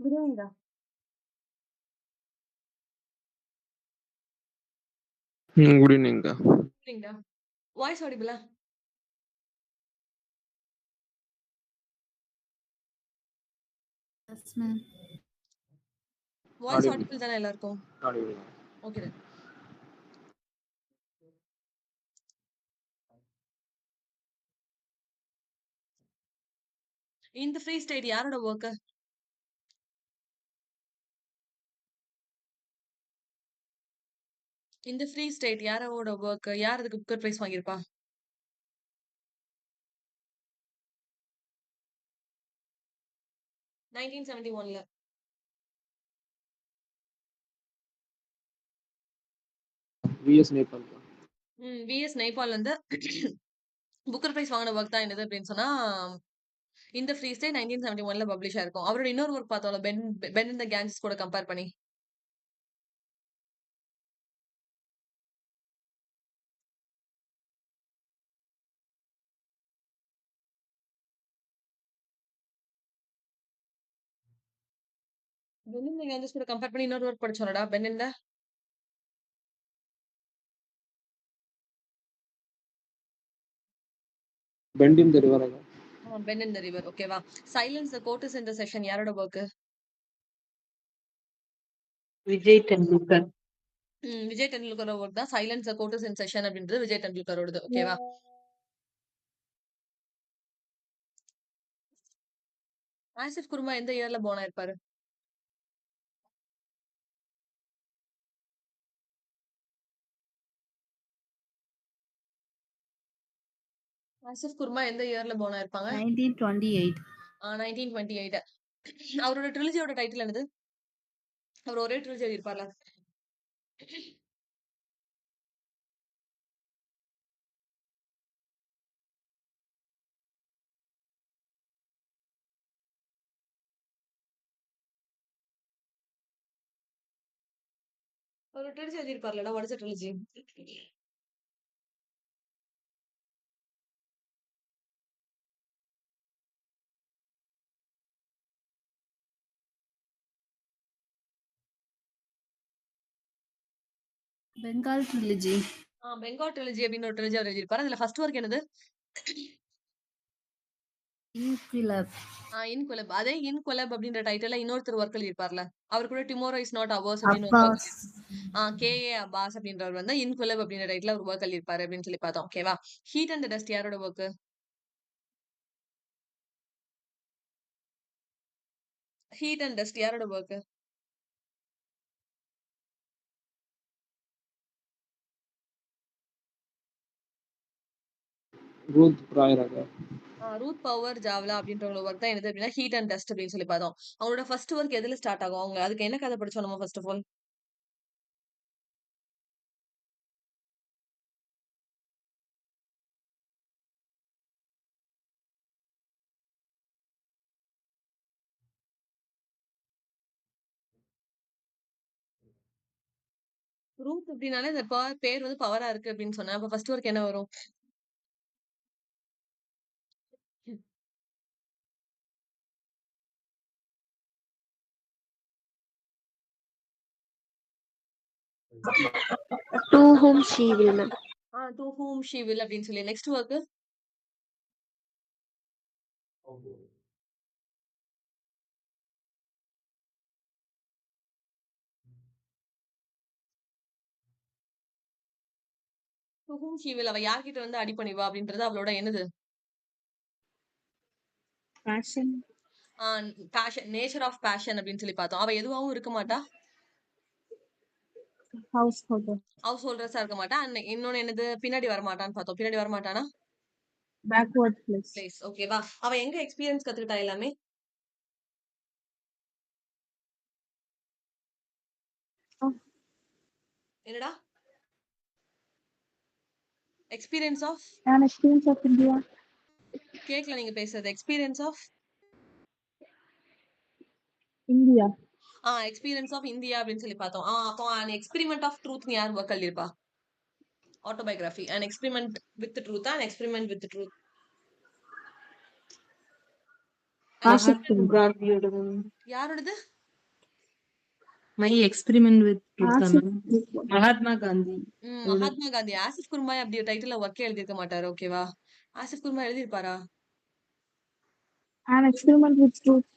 Good evening, டா. Good ஈவினிங்க்கா. Good evening, டா. வாய்ஸ் ஆடிபிளா? Yes, ma'am. Voice Audible. Audible தானே எல்லாருக்கும்? Audible. Okay done. இந்த ஃப்ரீ ஸ்டேட் யாரோட ஒர்க்? இந்த ஃப்ரீ ஸ்டேட் யாரோட ஒர்க்? யார் இதுக்கு புக்கர் பிரைஸ் வாங்கியிருப்பா? நைன்டீன் 1971ல. விஎஸ் நேபாள்க்கா. விஎஸ் நைபால்ல இருந்து புக்கர் பிரைஸ் வாங்கின ஒர்க் தான் என்னது அப்படின்னு சொன்னா இந்த ஃப்ரீ ஸ்டேட் 1971ல பப்ளிஷ் ஆயிருக்கும். அவரோட இன்னொரு ஒர்க் பார்த்தோம்ல பென் இன் த கேங்ஸ் கூட கம்பேர் பண்ணி. பென் இன் த கேங்ஸ் கூட கம்பேர் பண்ணி இன்னொரு ஒர்க் படிச்சோம்லடா bend in the bend in the river. Bend in the river. ஓகேவா? சைலன்ஸ் த கோர்ட் இந்த செஷன் யாரோட ஒர்க்? விஜய் டெண்டுல்கர். விஜய் டெண்டுல்கரோட ஒர்க் தான் silence the court in session அப்படின்றது விஜய் டெண்டுல்கரோடது. ஓகேவா? ஆசிஃப் குருமா எந்த இயர்ல போர்ன் ஆயிருப்பாரு? ஆசிஃப் குருமா எந்த இயர்ல போர்ன் ஆயிருப்பாங்க? 1928. 1928. அவரோட ட்ரிலஜியோட டைட்டில் என்னது? அவர் ஒரே ட்ரிலஜி எழுதியிருப்பார்ல. ஒரு ட்ரிலஜி எழுதியிருப்பார்லடா. What is trilogy? Bengal trilogy. Bengal trilogy அப்படின்னு ஒரு ட்ரிலஜி அவர் எழுதியிருப்பாரு. அதுல ஃபர்ஸ்ட் ஒர்க் என்னது? Inquilab. இன்குலப். அதே இன்குலப் அப்படின்ற டைட்டில்ல இன்னொருத்தர் ஒர்க் எழுதியிருப்பார்ல. அவர் கூட டுமாரோ இஸ் நாட் அவர்ஸ் அப்படின்னு ஒரு ஒர்க். Abbas. கேஏ அப்பாஸ் அப்படின்றவர் வந்து இன்குலப் அப்படின்ற டைட்டில் ஒரு ஒர்க் எழுதியிருப்பாரு அப்படின்னு சொல்லி பார்த்தோம். ஓகேவா? ஹீட் அண்ட் டஸ்ட் யாரோட ஒர்க்? ஹீட் அண்ட் டஸ்ட் யாரோட ஒர்க்? ரூத் பிராயராக. ரூத் பவர் ஜாவ்லா அப்படின்றவங்க ஒர்க் தான் என்னது அப்படின்னா ஹீட் அண்ட் டஸ்ட் அப்படின்னு சொல்லி பார்த்தோம். அவங்களோட ஃபர்ஸ்ட் ஒர்க் எதுல ஸ்டார்ட் ஆகும்? அவங்க அதுக்கு என்ன கதை படிச்சோம் நம்ம ஃபர்ஸ்ட் ஆஃப் ஆல்? ரூத் அப்படின்னாலே இந்த பேர் வந்து பவரா இருக்கு அப்படின்னு சொன்னா அப்ப ஃபர்ஸ்ட் ஒர்க் என்ன வரும்? To whom she will, ma'am. To whom she will அப்படின்னு சொல்லி next work to whom she will அவ யார்கிட்ட வந்து அடி பண்ணிவா அப்படின்றது அவளோட என்னது? Passion. Passion, nature of passion அப்படின்னு சொல்லி பார்த்தோம். அவ எதுவாகவும் இருக்க மாட்டா. Householder. ஹவுஸ் ஹோல்டர்ஸா இருக்க மாட்டா. இன்னொன்னு என்னது? பின்னாடி வரமாட்டான்னு பார்த்தோம். பின்னாடி வரமாட்டானா Backward place. பிளேஸ். ஓகேவா? அவ எங்க எக்ஸ்பீரியன்ஸ் கத்துக்கிட்டா எல்லாமே? Oh. என்னடா? Experience of An experience of India. கேக்கல நீங்க பேசுறது. Experience of India. Experience of India அப்படின்னு சொல்லி பார்த்தோம். அப்போ an experiment of truth னு யார் ஒர்க் எழுதியிருப்பா? Autobiography. an experiment with truth an experiment with truth. Ashok Kumar. யாரோடது? My experiment with truth Asif ma'am. Gurmai. Mahatma Gandhi. Mahatma Gandhi. Asif Currimbhoy அப்படி டைட்டில்ல ஒர்க்கே எழுதியிருக்க மாட்டாரு. ஓகேவா? ஆசிஃப் குர்மா எழுதியிருப்பாரா? An experiment with truth.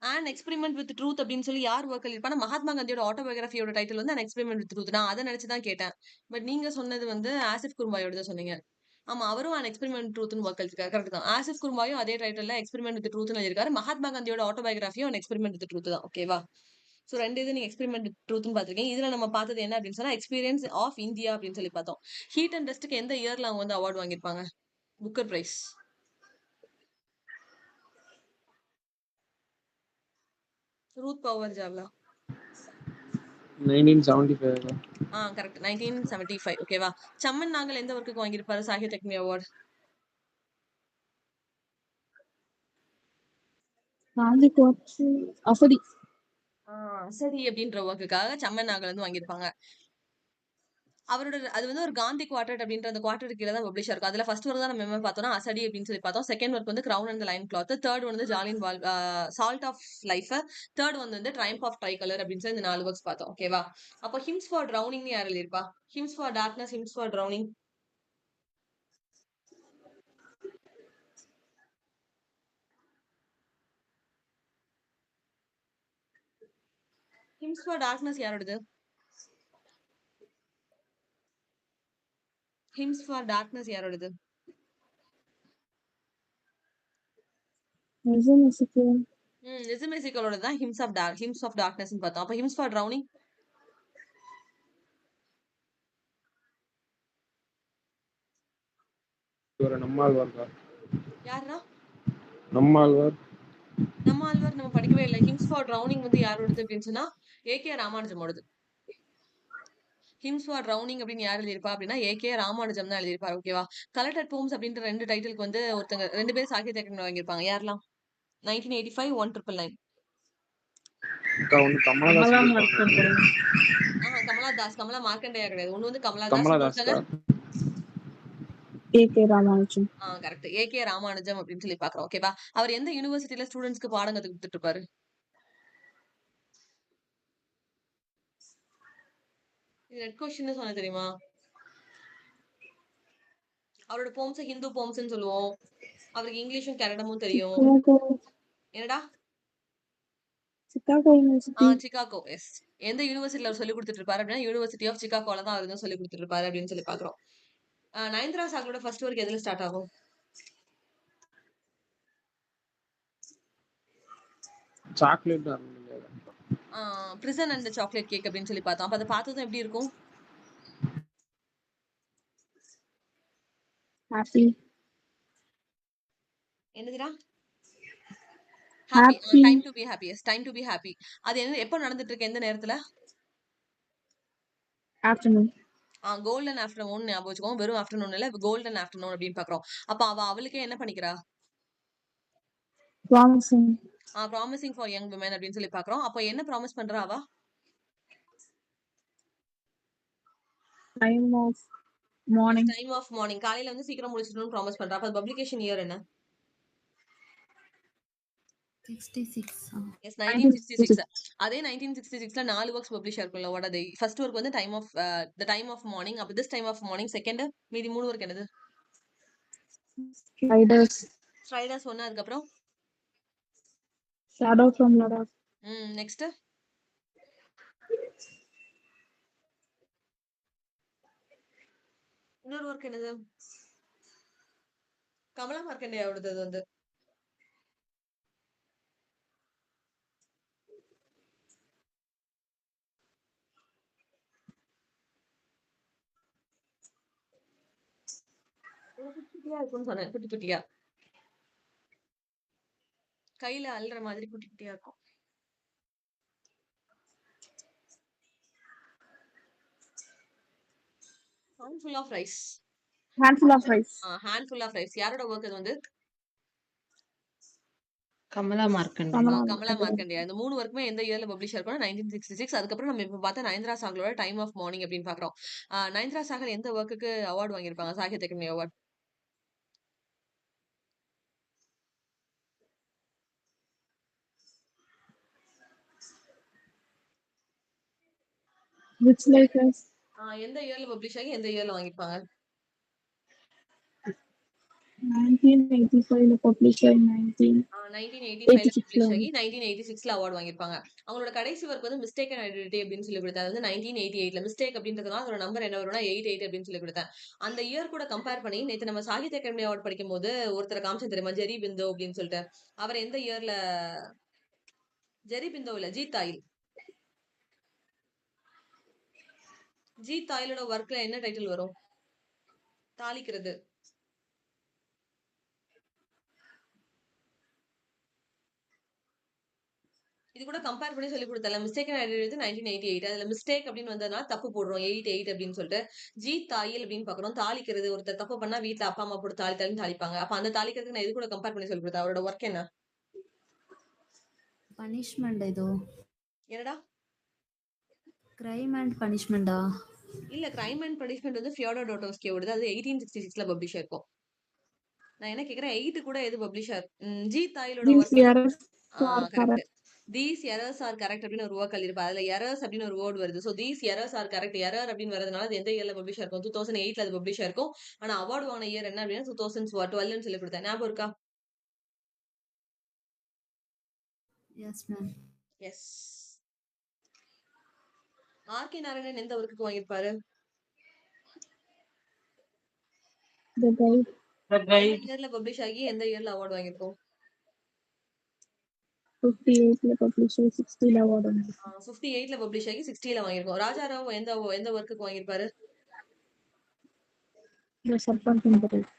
An experiment with truth அப்படின்னு சொல்லி யார் ஒர்க் எழுதியிருப்பானா, மகாத்மா காந்தியோட ஆட்டோபயோகிராஃபியோட டைட்டில் வந்து அன் எக்ஸ்பெரிமெண்ட் வித் ட்ரூத். நான் அதை நினைச்சு தான் கேட்டேன். பட் நீங்க சொன்னது வந்து ஆசிஃப் குர்மாயோட தான் சொன்னீங்க. ஆமா, அவரும் அன் எக்ஸ்பெரிமெண்ட் ட்ரூத்னு ஒர்க் எழுதிருக்காரு. கரெக்ட் தான். ஆசிஃப் குர்மாயும் அதே டைட்டில்ல எக்ஸ்பெரிமெண்ட் வித் ட்ரூத்னு எழுதியிருக்காரு. மகாத்மா காந்தியோட ஆட்டோபயோகிராஃபியும் அன் எக்ஸ்பெரிமெண்ட் வித் ட்ரூத் தான். ஓகேவா? சோ 2 இது நீங்க எக்ஸ்பெரிமெண்ட் வித் ட்ரூத்னு பார்த்திருக்கீங்க. இதுல நம்ம பார்த்தது என்ன அப்படின்னு சொன்னா, எக்ஸ்பீரியன்ஸ் ஆஃப் இந்தியா அப்படின்னு சொல்லி பார்த்தோம். ஹீட் அண்ட் டஸ்ட்க்கு எந்த இயர்ல அவங்க வந்து அவார்ட் வாங்கியிருப்பாங்க? Booker prize. Ruth Prawer Jhabvala. 1975 அக்கா. கரெக்ட். 1975. ஓகேவா? சம்மன் நாகல் எந்த ஒர்க்குக்கு வாங்கியிருப்பாரு Sahitya Akademi award? Gandhi quotes. Afadi. சரி அப்படின்ற ஒர்க்குக்காக சம்மன் நாகல் வந்து வாங்கியிருப்பாங்க. அவரோட அது வந்து ஒரு காந்தி குவார்டர்ட் அப்படின்ற அந்த குவார்டருக்கு கீழ தான் பப்ளிஷ் இருக்கும். அதுல ஃபர்ஸ்ட் ஒர்க் தான் நம்ம என்ன பார்த்தோம்னா அசடி அப்படின்னு சொல்லி பார்த்தோம். செகண்ட் ஒர்க் வந்து crown and the loincloth. Third வந்து ஜாலியன் வால் சால்ட் ஆஃப் லைஃப். தேர்ட் வந்து ட்ரைம்ப் ஆஃப் ட்ரை கலர் அப்படின்னு சொல்லி இந்த 4 ஒர்க்ஸ் பார்த்தோம். ஓகேவா? அப்போ ஹிம்ஸ் ஃபார் ட்ரௌனிங் யார் எழுதியிருப்பா? Hymns for darkness, hymns for drowning. Hymns for darkness யாரோடது? ஹிம்ஸ் ஃபார் டார்க்னஸ் யாரோடது? Nizam Ezekiel. நிசம் எசேக்கியலோட தான் ஹிம்ஸ் ஆஃப் டார்க்னஸ்னு பார்த்தோம். அப்போ ஹிம்ஸ் ஃபார் ட்ரௌனிங் ஒரு நம்மாழ்வார் அக்கா. யாருன்னா? நம்மாழ்வார். நம்ம ஆழ்வார் நம்ம படிக்கவே இல்லை. ஹிம்ஸ் ஃபார் ட்ரௌனிங் வந்து யாரோடது அப்படின்னு சொன்னா ஏகே ராமானுஜமோடது. ஹிம்ஸ் ஃபார் ட்ரௌனிங் அப்படின்னு யார் எழுதியிருப்பா அப்படின்னா ஏகே ராமானுஜம் தான் எழுதியிருப்பாரு. ஓகேவா? கலெக்டட் போம்ஸ் அப்படின்ற 2 டைட்டிலுக்கு வந்து ஒருத்தங்க 2 பேர் சாகித்ய அகாடமி வாங்கியிருப்பாங்க. யாரெல்லாம்? 1985, 1999. அக்கா ஒண்ணு கமலா கமலஹாசன் மார்க்கெட் இருப்பாங்க. போடுங்க. கமலா தாஸ். கமலா மார்க்கண்டேயா கிடையாது. ஒண்ணு வந்து கமலா தாஸ், கமலஹாஸ் இன்னொருத்தங்க அக்கா. A.K. Ramanujam. Correct. AK Ramanujam அப்படின்னு சொல்லி பாக்குறோம். ஓகேவா? அவர் எந்த யூனிவர்சிட்டியில ஸ்டூடெண்ட்ஸ்க்கு பாடம் கத்து கொடுத்துட்டு இருப்பாரு? இது நெட் கொஸ்டின் சொன்ன தெரியுமா? அவரோட போம்ஸ் ஹிந்து போம்ஸ்ன்னு சொல்லுவோம். அவருக்கு இங்கிலீஷும் கன்னடமும் தெரியும். Chicago. என்னடா? Chicago University. சிகாகோ. எஸ். எந்த யூனிவர்சிட்டியில அவர் சொல்லிக் கொடுத்துட்டு இருப்பாரு அப்படின்னா யூனிவர்சிட்டி ஆஃப் சிகாகோல தான் அவர் வந்து சொல்லிக் கொடுத்துட்டு இருப்பாரு அப்படின்னு சொல்லி பாக்குறோம். நயன்தாரா சாகரோட ஃபர்ஸ்ட் ஒர்க் எதுல ஸ்டார்ட் ஆகும்? Chocolate prison and chocolate cake அப்படின்னு சொல்லி பார்த்தோம். அப்ப அதை பார்த்ததும் எப்படி இருக்கும்? Happy. என்னதுடா? Happy. Happy. Time to be happy. Yes, time to be happy. அது என்ன எப்போ நடந்துட்டு இருக்கு? எந்த நேரத்துல? Afternoon. கோல்டன் ஆஃப்டர்நூன் ஞாபகம் வச்சுக்கோங்க. வெறும் ஆஃப்டர்நூன் இல்ல, கோல்டன் ஆஃப்டர்நூன் அப்படின்னு பாக்குறோம். அப்ப அவளுக்கே என்ன பண்ணிக்கிறா? Promising. Promising for young women அப்படின்னு சொல்லி பாக்குறோம். அப்ப என்ன ப்ராமிஸ் பண்றா அவ? Time of morning. Time of morning. காலையில வந்து சீக்கிரம் முடிச்சிடணும்னு ப்ராமிஸ் பண்றா. அப்ப பப்ளிகேஷன் இயர் என்ன? 66. எஸ், 1966. அதே 1966ல 4 ஒர்க்ஸ் பப்ளிஷ் ஆயிருக்கும்ல. What are they? First work வந்து தி டைம் ஆஃப் மார்னிங். அப்ப this time of morning. Second மீதி 3 ஒர்க் என்னது? Riders. ஸ்ட்ரைடர்ஸ் ஒன்னு. அதுக்கப்புறம் Shadow from Ladakh. நெக்ஸ்ட் இன்னொரு ஒர்க் என்னது? கமலா மார்க்கண்டேயாவோடது அது வந்து. குட்டி குட்டியா இருக்கும்னு சொன்னேன். குட்டி குட்டியா கையில அள்ளுற மாதிரி குட்டி குட்டியா இருக்கும். Handful of rice. Handful of rice. Handful of rice யாரோட ஒர்க் அது வந்து? கமலா மார்க்கெட். Kamala Kamala Markandeya. மார்க்கண்டேயா. இந்த 3 ஒர்க்குமே எந்த இயர்ல பப்ளிஷ் ஆயிருக்கும்? 1966. அதுக்கப்புறம் நம்ம இப்ப பார்த்த நயன்தாரா சாகலோட டைம் ஆஃப் மார்னிங் அப்படின்னு பாக்குறோம். நயன்தாரா சாகல் எந்த ஒர்க்குக்கு அவார்டு வாங்கியிருப்பாங்க? Sahitya Akademi award. Which Lakers? எந்த இயர்ல பப்ளிஷ் ஆகி எந்த இயர்ல வாங்கியிருப்பாங்க? 1985 published in 1985ல 1986 பப்ளிஷ் ஆகி 1986ல அவார்ட் வாங்கியிருப்பாங்க. அவங்களோட கடைசி ஒர்க் வந்து மிஸ்டேக் அண்ட் ஐடென்டிட்டி அப்படின்னு சொல்லி கொடுத்தேன். அது வந்து 1988ல மிஸ்டேக் அப்படின்றதுனால அதோட நம்பர் என்ன வரும்னா 88 அப்படின்னு சொல்லி கொடுத்தேன். அந்த இயர் கூட கம்பேர் பண்ணி நேத்து நம்ம சாகித்ய அகாடமி அவார்ட் படிக்கும் போது ஒருத்தரை காமிச்சேன் தெரியுமா, ஜெரி பிந்தோ அப்படின்னு சொல்லிட்டு. அவர் எந்த இயர்ல? ஜெரி பிந்தோ இல்ல, ஜீத் ஆயில். ஜீத் ஆயிலோட ஒர்க்ல என்ன டைட்டில் வரும்? தாளிக்கிறது. இது கூட கம்பேர் பண்ணி சொல்லி கொடுத்தல. மிஸ்டேக் எழுதி 1988. அதுல மிஸ்டேக் அப்படின்னு வந்ததுனால தப்பு போடுறோம் 88 அப்படின்னு சொல்லிட்டு. தாயில் அப்படின்னு பாக்குறோம். தாளிக்கிறது, ஒருத்தர் தப்பு பண்ணா வீட்டுல அப்பா அம்மா போட்டு தாளித்தாலும் தாளிப்பாங்க. அப்ப அந்த தாளிக்கிறதுக்கு நான் இது கூட கம்பேர் பண்ணி சொல்லி கொடுத்தேன். அவரோட ஒர்க் என்ன? பனிஷ்மெண்ட் ஏதோ என்னடா? கிரைம் அண்ட் பனிஷ்மெண்டா? இல்ல, கிரைம் அண்ட் பனிஷ்மெண்ட் வந்து ஃபியோடர் டோட்டோஸ்கியோடது. அது 1866ல பப்ளிஷ் ஆயிருக்கும். நான் என்ன கேக்குறேன், 8 கூட எது பப்ளிஷ் ஆயிருக்கும்? தாயிலோட These ஒர்க் வந்து errors are correct. correct. These errors are correct அப்படின்னு ஒரு ஒர்க் எழுதிருப்பா. அதுல எரர்ஸ் அப்படின்னு ஒரு வேர்ட் வருது. So these errors are correct. Error அப்படின்னு வரதுனால அது எந்த இயர்ல பப்ளிஷ் ஆயிருக்கும்? 2008ல அது பப்ளிஷ் ஆயிருக்கும். ஆனா அவார்டு வாங்கின இயர் என்ன அப்படின்னா 2012ன்னு சொல்லி கொடுத்தேன். ஞாபகம் இருக்கா? Yes ma'am. Yes. R K Narayanan எந்த ஒர்க்குக்கு வாங்கியிருப்பாரு? The guide. எந்த இயர்ல பப்ளிஷ் ஆகி எந்த இயர்ல அவார்டு வாங்கியிருக்கோம்? 58ல published 60ல award வந்தது. 58ல பப்ளிஷ் ஆகி 60ல வாங்கியிருக்கோம். ராஜாராவ் எந்த ஒர்க்குக்கு வாங்கியிருப்பாரு? The Serpent in the Rope.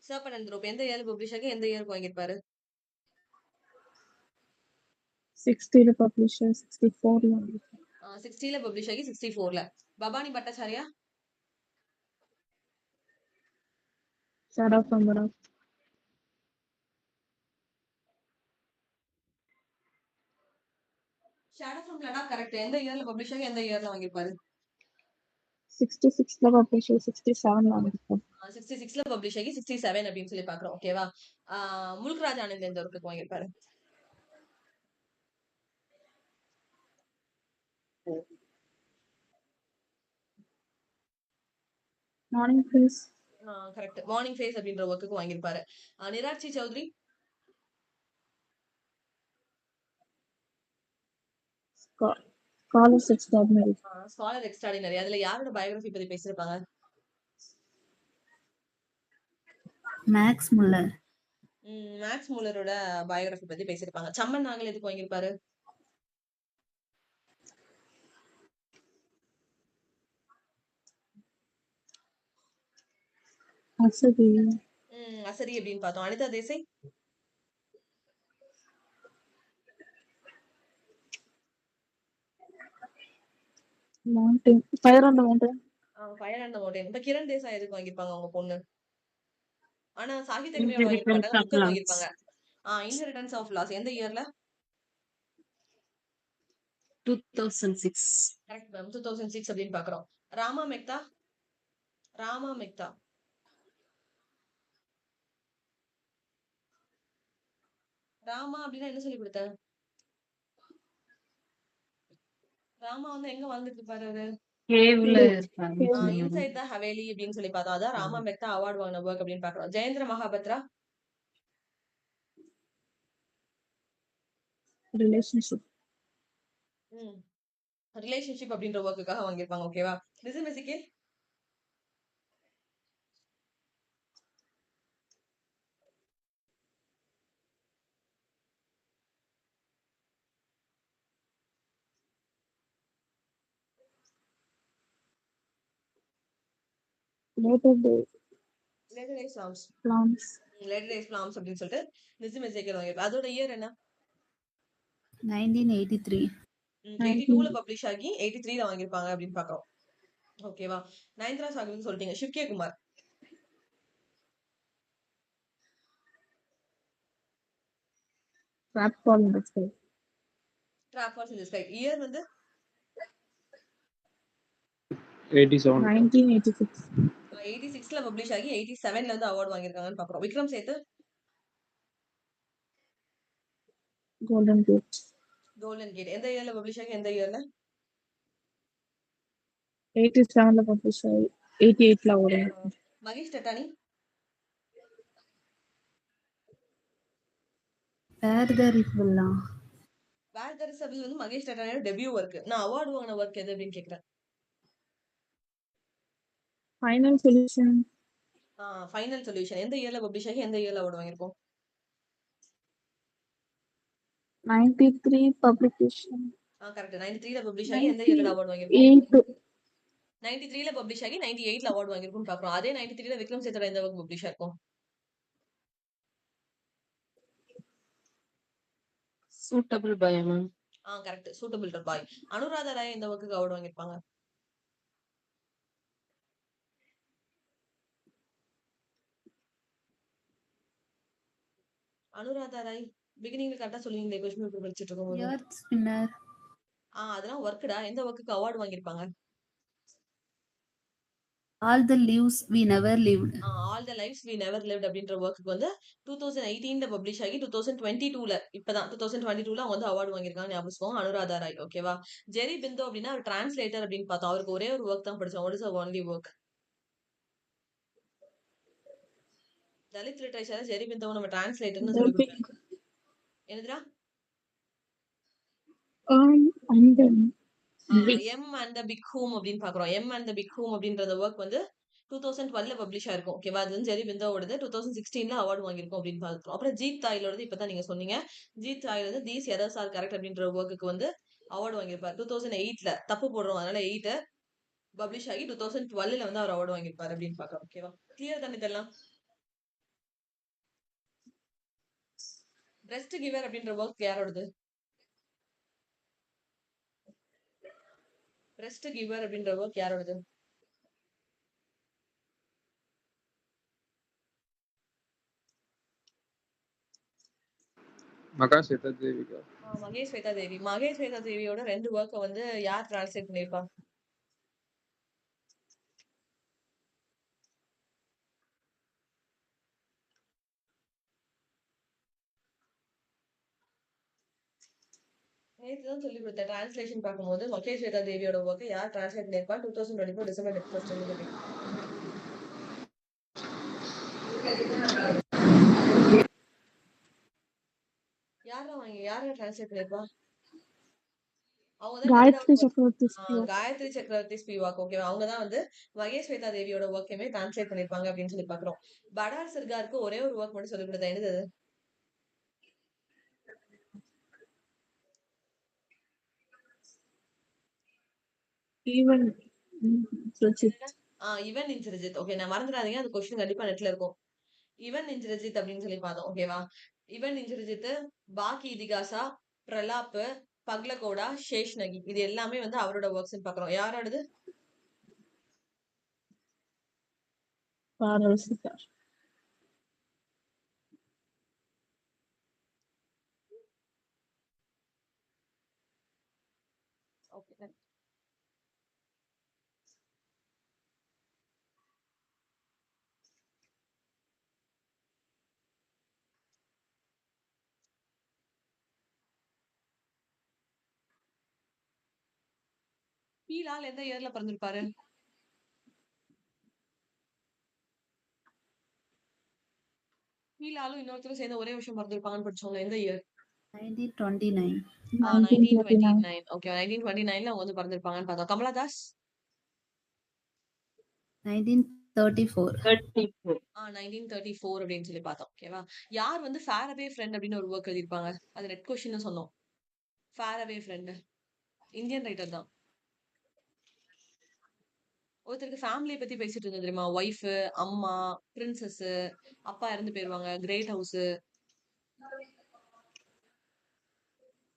Serpent in the rope எந்த இயர்ல பப்ளிஷ் ஆகி எந்த இயருக்கு வாங்கியிருப்பாரு? 60ல published 64ல வந்தது. 60ல பப்ளிஷ் ஆகி 64ல. Bhabani Bhattacharya? Shadow from the Rock. Shadow from Ladakh correct. எந்த இயர்ல பப்ளிஷ் ஆகி எந்த இயர்ல வாங்கியிருப்பாரு? 66ல published 67ல வந்தது. 66ல பப்ளிஷ் ஆகி 67 அப்படின்னு சொல்லி பாக்குறோம். ஓகேவா? முல்க்ராஜ் ஆனந்த் எந்த ஒர்க்குக்கு வாங்கியிருப்பாரு? Morning Please. Correct. Morning face அப்படின்ற ஒர்க்குக்கு வாங்கியிருப்பாரு. Nirad Chaudhuri? Scholars Extraordinary. Scholar extraordinary. அதுல யாரோட பயோகிராஃபி பத்தி பேசியிருப்பாங்க? Max Muller. மேக்ஸ் முல்லரோட பயோகிராஃபி பத்தி பேசியிருப்பாங்க. சம்மன் நாகல் எதுக்கு வாங்கியிருப்பாரு? Asadi. அசரி அப்படின்னு பார்த்தோம். Anita Desai? Mountain. Fire on the Mountain. Fire and the mountain. இப்ப கிரண் தேசாய் எதுக்கு வாங்கியிருப்பாங்க அவங்க பொண்ணு? ஆனா சாகித்ய அகாடமி அவார்ட் வாங்கியிருக்க மாட்டாங்க, புக்கர் வாங்கியிருப்பாங்க. இன்ஹெரிட்டன்ஸ் ஆஃப் லாஸ் எந்த இயர்ல? 2006. Correct ma'am. 2006 அப்படின்னு பாக்குறோம். ராமா மெக்தா? ராமா மெக்தா ராமா அப்படின்னா என்ன சொல்லி கொடுத்தேன்? ராமா வந்து எங்க வாழ்ந்துட்டு இருப்பாரு அவரு? கேவ்ல இருப்பாங்க. இன்சைட் த ஹவேலி அப்படின்னு சொல்லி பார்த்தோம். அதான் ராமா மெக்தா அவார்டு வாங்கின ஒர்க் அப்படின்னு பாக்குறோம். ஜெயேந்திர மகாபத்ரா? Relationship. ரிலேஷன்ஷிப் அப்படின்ற ஒர்க்குக்காக வாங்கியிருப்பாங்க. ஓகேவா? லிசன் மியூசிக்கல்? Later Day latter days psalms. Plants. Latter days psalms அப்படின்னு சொல்லிட்டு லிசன் மியூசிக்கல் வாங்கியிருப்பாங்க. அதோட இயர் என்ன? 1983. 82ல பப்ளிஷ் ஆகி 83ல வாங்கியிருப்பாங்க அப்படின்னு பாக்குறோம். ஓகேவா? நயன்தாரா சாகர்னு சொல்லிட்டீங்க. Shiv K Kumar? Trap Fall in the Sky. Trap falls in the sky. Year வந்து 87. 1986. 86ல பப்ளிஷ் ஆகி 87ல வந்து அவார்ட் வாங்கியிருக்காங்கன்னு பாக்குறோம். விக்ரம் சேத்து? Golden Gate. கோல்டன் கேட் எந்த இயர்ல பப்ளிஷ் ஆகி எந்த இயர்ல? 87ல பப்ளிஷ் ஆகி 88ல ஓடும். மகேஷ் டட்டானி வேர் த ரிஃபுல்லா வேர் தெர் இஸ் வந்து மகேஷ் டட்டானியோட டெபியூ ஒர்க். நான் அவார்டு வாங்கின ஒர்க் எது அப்படின்னு கேக்குறேன். ஃபைனல் சொல்யூஷன் ஃபைனல் சொல்யூஷன் எந்த இயர்ல பப்ளிஷ் ஆகி எந்த இயர்ல அவார்டு வாங்கியிருக்கோம்? 93 பப்ளிகேஷன். கரெக்ட். 93ல பப்ளிஷ் ஆகி எந்த இயர்ல அவார்டு வாங்கியிருக்கோம்? 98 93ல பப்ளிஷ் ஆகி 98ல அவார்டு வாங்கியிருக்கும்னு பாக்குறோம். அதே 93ல விக்ரம் சேத்தோட எந்த ஒர்க் பப்ளிஷ் ஆயிருக்கும்? Suitable by ma'am. Correct. Suitable boy. Anuradha Roy எந்த ஒர்க்குக்கு அவார்டு வாங்கியிருப்பாங்க? அனுராதா ராய் பிகினிங்ல கரெக்டா சொல்லுவீங்களே கொஸ்டின் பேப்பர் படிச்சிட்டு இருக்கும்போது. எர்த் ஸ்பின்னர் அதெல்லாம் ஒர்க்குடா. எந்த ஒர்க்குக்கு அவார்டு வாங்கியிருப்பாங்க? All the leaves we never lived all the lives we never lived அப்படின்ற ஒர்க்குக்கு வந்து 2018ல பப்ளிஷ் ஆகி 2022ல இப்பதான் 2022ல அவங்க வந்து அவார்டு வாங்கியிருக்காங்க. ஞாபகம் அனுராதா ராய். ஓகேவா? ஜெரி பிந்தோ அப்படின்னா அவர் டிரான்ஸ்லேட்டர் அப்படின்னு பார்த்தோம். அவருக்கு ஒரே ஒரு ஒர்க் தான் படிச்சோம். What is only work? Dalit literature Jerry Pinto நம்ம டிரான்ஸ்லேட்டர்னு சொல்லி கொடுப்போம். என்னதுடா? அந்த Em and the big Hoom அப்படின்னு பாக்குறோம். Em and the big Hoom அப்படின்ற ஒர்க் வந்து 2012ல பப்ளிஷ் ஆயிருக்கும். ஓகேவா? அது வந்து ஜெரி பிந்தோவோடது 2016ல அவார்டு வாங்கியிருக்கும் அப்படின்னு பார்த்தோம். அப்புறம் ஜீத் தாயிலோடது இப்பதான் நீங்க சொன்னீங்க. ஜீத் தாயில் வந்து தீஸ் எரர்ஸ் ஆர் கரெக்ட் அப்படின்ற ஒர்க்குக்கு வந்து அவார்டு வாங்கியிருப்பார் 2008ல. தப்பு போடுறோம் அதனால 8 பப்ளிஷ் ஆகி 2012ல வந்து அவர் அவார்டு வாங்கியிருப்பாரு அப்படின்னு பாக்குறோம். ஓகேவா? கிளியர் தானே இதெல்லாம்? ரெஸ்ட் கிவர் அப்படின்ற ஒர்க் யாரோடது? ரெஸ்ட் கிவர் அப்படின்ற ஒர்க் யாரோடது? மகா சேதா தேவிகா. மகேஷ் ஸ்வேதா தேவி. மகேஷ் ஸ்வேதா தேவியோட 2 ஒர்க்கை வந்து யார் டிரான்ஸ்லேட் பண்ணிருப்பா? நேத்து தான் சொல்லி கொடுத்தேன். டிரான்ஸ்லேஷன் பார்க்கும்போது மகேஷ் ஸ்வேதா தேவியோட ஒர்க்கை யார் டிரான்ஸ்லேட் பண்ணிருப்பா 2024 டிசம்பர் 31 சொல்லி. யார டிரான்ஸ்லேட் பண்ணிருப்பா? அவங்க தான் டெட் காயத்ரி சக்கரவர்த்தி காயத்ரி சக்கரவர்த்தி ஸ்பீவாக். ஓகேவா? அவங்க தான் வந்து மகேஷ் ஸ்வேதா தேவியோட ஒர்க்கையுமே டிரான்ஸ்லேட் பண்ணிருப்பாங்க அப்படின்னு சொல்லி பாக்குறோம். படார் சர்காருக்கு ஒரே ஒரு ஒர்க் மட்டும் சொல்லி கொடுத்தேன். என்னது அது? ஈவன் இவன் இன்சர்ஜித். ஓகே, நான் மறந்துடாதீங்க. அது கொஸ்டின் கண்டிப்பா நெட்ல இருக்கும். இவன் இன்சர்ஜித் அப்படின்னு சொல்லி பார்த்தோம். ஓகேவா? இவன் இன்சர்ஜித், பாக்கி இதிகாசா, பிரலாப், பக்லகோடா, ஷேஷ்நகி இது எல்லாமே வந்து அவரோட ஒர்க்ஸ் பாக்குறோம். யாரோடது? பாரவசிகா. ஓகே. பீலால் எந்த இயர்ல பிறந்திருப்பாரு? பீலாலும் இன்னொருத்தரும் சேர்ந்து ஒரே வருஷம் பிறந்திருப்பாங்கன்னு படிச்சோம்ல. எந்த இயர்? 1929 1929. ஓகே, 1929ல அவங்க வந்து பிறந்திருப்பாங்கன்னு பார்த்தோம். கமலா தாஸ்? 1934 34. 1934 அப்படின்னு சொல்லி பார்த்தோம். ஓகேவா? யார் வந்து ஃபேர் அவே ஃப்ரெண்ட் அப்படின்னு ஒரு ஒர்க் எழுதியிருப்பாங்க? அது நெட் கொஸ்டின் சொன்னோம். Fair away friend Indian writer தான். ஒருத்தருக்கு ஃபேமிலியை பத்தி பேசிட்டு இருந்தது தெரியுமா? ஒய்ஃப், அம்மா, பிரின்சஸ், அப்பா இறந்து போயிருவாங்க, great house,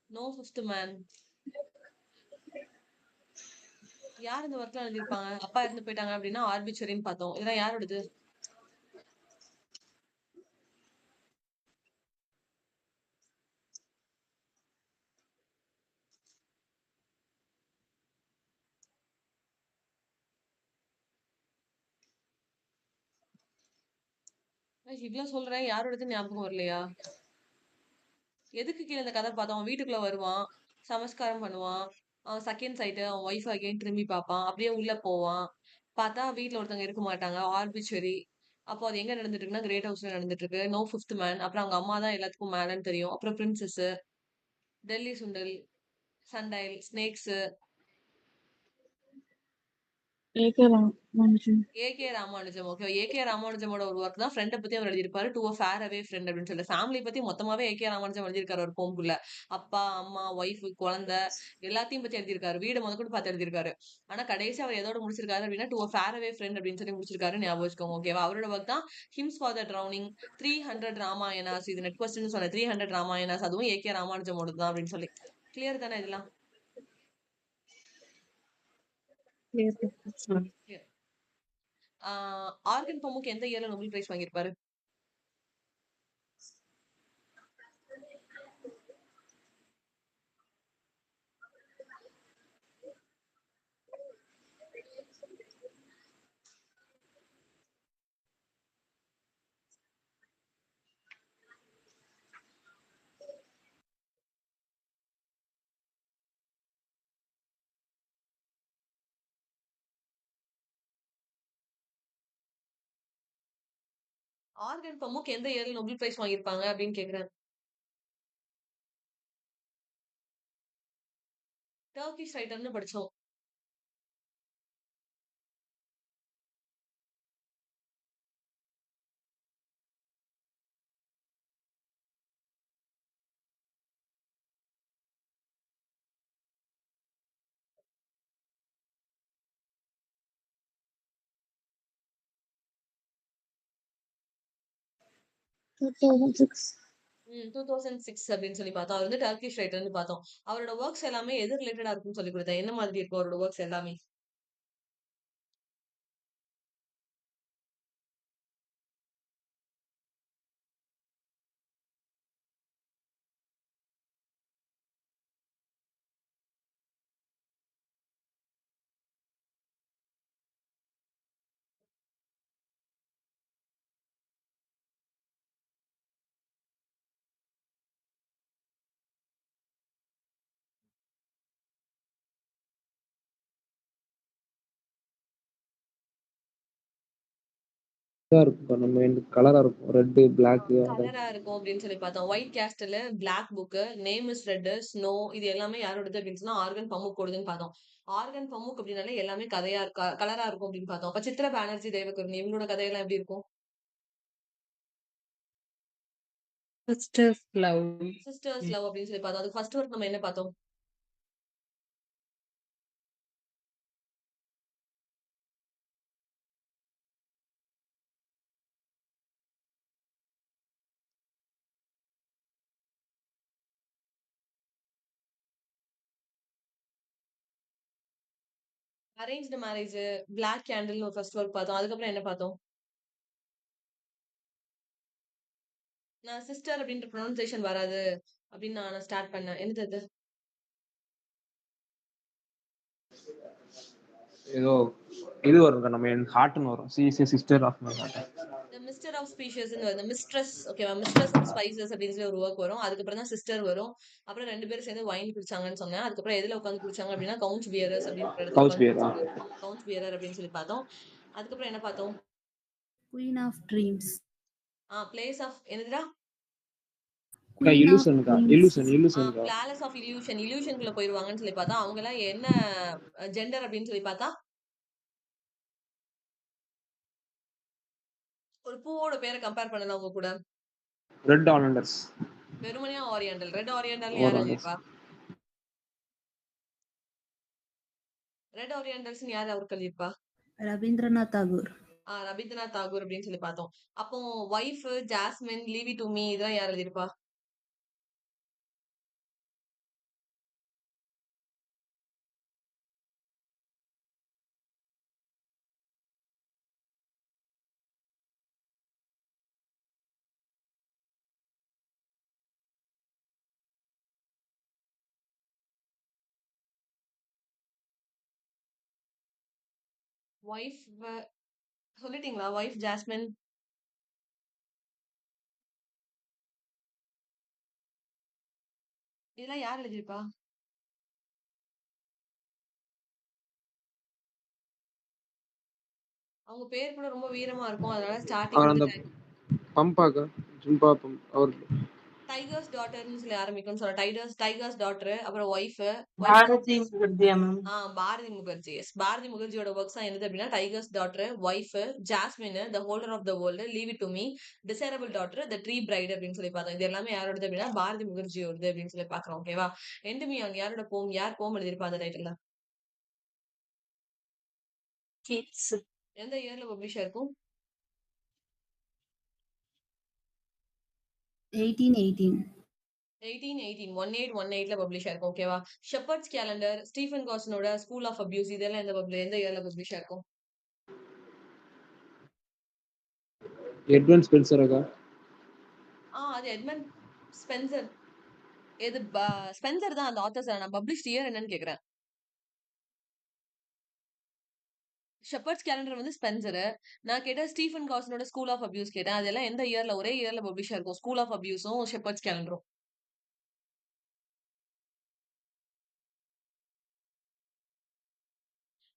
no fifth man. யார் இந்த ஒர்க்ல எழுதியிருப்பாங்க? அப்பா இறந்து போயிட்டாங்க அப்படின்னா ஆர்பிச்சரின்னு பார்த்தோம். இதெல்லாம் யாரோடது? இவ்வளவு சொல்றேன், யாரோடது ஞாபகம் வரலையா? எதுக்கு கீழே இந்த கதை பார்த்தோம்? வீட்டுக்குள்ள வருவான், சமஸ்காரம் பண்ணுவான், அவன் செகண்ட் சைட்டு அவன் ஒய்ஃப் அகைன் திரும்பி பார்ப்பான். அப்படியே உள்ள போவான். பார்த்தா வீட்ல ஒருத்தவங்க இருக்க மாட்டாங்க. ஆர்பிட்ரரி. அப்போ அது எங்க நடந்துட்டு இருக்குன்னா, கிரேட் ஹவுஸ்ல நடந்துட்டு இருக்கு. No fifth man. அப்புறம் அவங்க அம்மா தான் எல்லாத்துக்கும் மேலன்னு தெரியும். அப்புறம் பிரின்சஸ், டெல்லி சுண்டல், சண்டைல், snakes, AK Ramanujan. AK Ramanujam. Okay. AK ராமானுஜமோட ஒரு ஒர்க் தான் ஃப்ரெண்ட பத்தி அவர் எழுதியிருப்பாரு. To a far away friend அப்படின்னு சொல்லிட்டு. ஃபேமிலி பத்தி மொத்தமாவே ஏகே ராமானுஜம் எழுதியிருக்காரு ஒரு போம்குள்ள. அப்பா, அம்மா, ஒய்ஃப், குழந்தை எல்லாத்தையும் பத்தி எழுதியிருக்காரு. வீடு முதற்கொண்டு பார்த்து எழுதியிருக்காரு. ஆனா கடைசி அவர் எதோட முடிச்சிருக்காரு அப்படின்னா, to a far away friend அப்படின்னு சொல்லி முடிச்சிருக்காரு. ஞாபகம் வச்சுக்கோங்க. ஓகேவா? அவரோட ஒர்க் தான் hymns for the drowning, 300 Ramayanas. இது நெட் கொஸ்டின் சொன்னேன். 300 ராமாயணாஸ். அதுவும் ஏகே ராமானுஜமோடது தான் அப்படின்னு சொல்லி. கிளியர் தானே இதெல்லாம்? Clear. கிளியர். ஆர்கன் பமுக் எந்த இயர்ல நோபல் பிரைஸ் வாங்கியிருப்பாரு? ஆர்கன் பமுக் எந்த இயர்ல நோபல் பிரைஸ் வாங்கியிருப்பாங்க அப்படின்னு கேக்குறேன். டர்கிஷ் ரைட்டர்னு படிச்சோம். ம். 2006 அப்படின்னு சொல்லி பார்த்தோம். அவர் வந்து டர்கிஷ் ரைட்டர்ன்னு பார்த்தோம். அவரோட வொர்க்ஸ் எல்லாமே எது ரிலேட்டடா இருக்கும்னு சொல்லிக் குடுத்தேன். என்ன மாதிரி இருக்கும் அவரோட வொர்க்ஸ் எல்லாமே? இதா இருக்கும்க்கா. நம்ம எனக்கு கலரா இருக்கும். ரெட்டு, பிளாக்கு அந்த கலரா இருக்கும் அப்படின்னு சொல்லி பார்த்தோம். White castle, black book, name is red, snow இது எல்லாமே யாரோடது அப்படின்னு சொன்னா ஆர்கன் பமுக்கோடதுன்னு பார்த்தோம். ஆர்கன் பமுக் அப்படின்னாலே எல்லாமே கதையா இருக்கா கலரா இருக்கும் அப்படின்னு பார்த்தோம். அப்ப சித்ரா பானர்ஜி தேவகர்ணி இவங்களோட கதையெல்லாம் எப்படி இருக்கும்? Sisters love. சிஸ்டர்ஸ் லவ் அப்படின்னு சொல்லி பார்த்தோம். அதுக்கு ஃபர்ஸ்ட் ஒர்க் நம்ம என்ன பார்த்தோம்? அரேஞ்ச்டு மேரேஜ், பிளாக் கேண்டில்னு ஒரு ஃபர்ஸ்ட் ஒர்க் பார்த்தோம். அதுக்கப்புறம் என்ன பார்த்தோம்? நான் சிஸ்டர் அப்படின்ற ப்ரொனன்சியேஷன் வராது அப்படின்னு நான் ஸ்டார்ட் பண்ணேன். என்னது அது? ஏதோ இது வரும்க்கா. நம்ம என் ஹார்ட்னு வரும். She is a sister of my heart. The mister of ஸ்பீஷியஸ்ன்னு வருது. மிஸ்ட்ரஸ் ஓகேவா? மிஸ்ட்ரஸ் ஆஃப் ஸ்பைசஸ் அப்படின்னு சொல்லி ஒரு ஒர்க் வரும். அதுக்கப்புறம் தான் சிஸ்டர் வரும். அப்புறம் 2 பேரும் சேர்ந்து ஒயின் குடிச்சாங்கன்னு சொன்னேன். அதுக்கப்புறம் எதுல உட்காந்து குடிச்சாங்க அப்படின்னா, கவுன்ச் பியரர்ஸ் அப்படின்ற இடத்துல கவுச் உட்காந்து பியர். குடிச்சாங்க. கவுன்ச் பியரர் அப்படின்னு சொல்லி பார்த்தோம். அதுக்கப்புறம் என்ன பார்த்தோம்? Queen of Dreams. Place of என்னதுடா? Queen of இல்லூஷன்க்கா. Dreams. இல்லூஷன்க்கா. Palace of illusion. இல்யூஷனுக்குள்ள போயிருவாங்கன்னு சொல்லி பார்த்தா, அவங்க எல்லாம் என்ன ஜெண்டர் அப்படின்னு சொல்லி பார்த்தா, ஒரு பூவோட பேரை கம்பேர் பண்ணலாம் உங்க கூட. ரெட் ஆலண்டர்ஸ். வெறுமனையா ஆரியண்டல். ரெட் ஆரியண்டல் யார் ஆலண்டர்ஸ். எழுதியிருப்பா? ரெட் ஆரியண்டல்ஸ் யார் அவருக்கு எழுதியிருப்பா? Rabindranath Tagore. ரவீந்திரநாத் தாகூர் அப்படின்னு சொல்லி பார்த்தோம். அப்போ wife, jasmine, leave it to me இதெல்லாம் யார் எழுதியிருப்பா? ஒய்ஃப் சொல்லிட்டீங்களா? ஒய்ஃப் ஜாஸ்மின் இதெல்லாம் யார் எழுதியிருப்பா? அவங்க பேர் கூட ரொம்ப வீரமா இருக்கும். அதனால அவர் ஸ்டார்ட்டிங் வந்து அந்த பம்பாக்கா ஜிம்பா பம்ப் அவர் டைகர்ஸ் டாட்டர்ன்னு சொல்லி ஆரம்பிக்கும்னு சொல்ல டைகர்ஸ் டாட்டர், அப்புறம் ஒய்ஃப் பாரதி முகர்ஜியா மேம். பாரதி முகர்ஜி. எஸ், பாரதி முகர்ஜியோட ஒர்க்ஸ் என்னது அப்படின்னா tiger's daughter, wife, jasmine, the holder of the world, leave it to me, desirable daughter, the tree bride அப்படின்னு சொல்லி பார்த்தோம். இது எல்லாமே யாரோடது அப்படின்னா பாரதி முகர்ஜியோடது அப்படின்னு சொல்லி பாக்குறோம். ஓகேவா? எண்ட் மீ ஆன் யாரோட போம், யார் போம் எழுதியிருப்பா அந்த டைட்டில்? கிட்ஸ். எந்த இயர்ல பப்ளிஷ் ஆயிருக்கும்? 1818. 1818 பப்ளிஷ் ஆயிருக்கும். ஓகேவா? ஷெப்பர்ட்ஸ் கேலண்டர், ஸ்டீஃபன் கார்சனோட ஸ்கூல் ஆஃப் அபியூஸ், இதெல்லாம் எந்த இயர்ல பப்ளிஷ் ஆயிருக்கும்? எட்வர்ட் ஸ்பென்சரா? அது எட்மண்ட் ஸ்பென்சர். எது ஸ்பென்சர் தான் அந்த ஆத்தர்ஸ். நான் பப்ளிஷ் இயர் என்னன்னு கேக்குறேன். ஷெப்பர்ட்ஸ் கேலண்டர் வந்து ஸ்பென்சர். நான் கேட்டேன் ஸ்டீஃபன் கார்சனோட ஸ்கூல் ஆஃப் அபியூஸ் கேட்டேன். அதெல்லாம் எந்த இயர்ல, ஒரே இயர்ல பப்ளிஷ் ஆயிருக்கும் ஸ்கூல் ஆஃப் அபியூஸும் ஷெப்பர்ட்ஸ் கேலண்டரும்?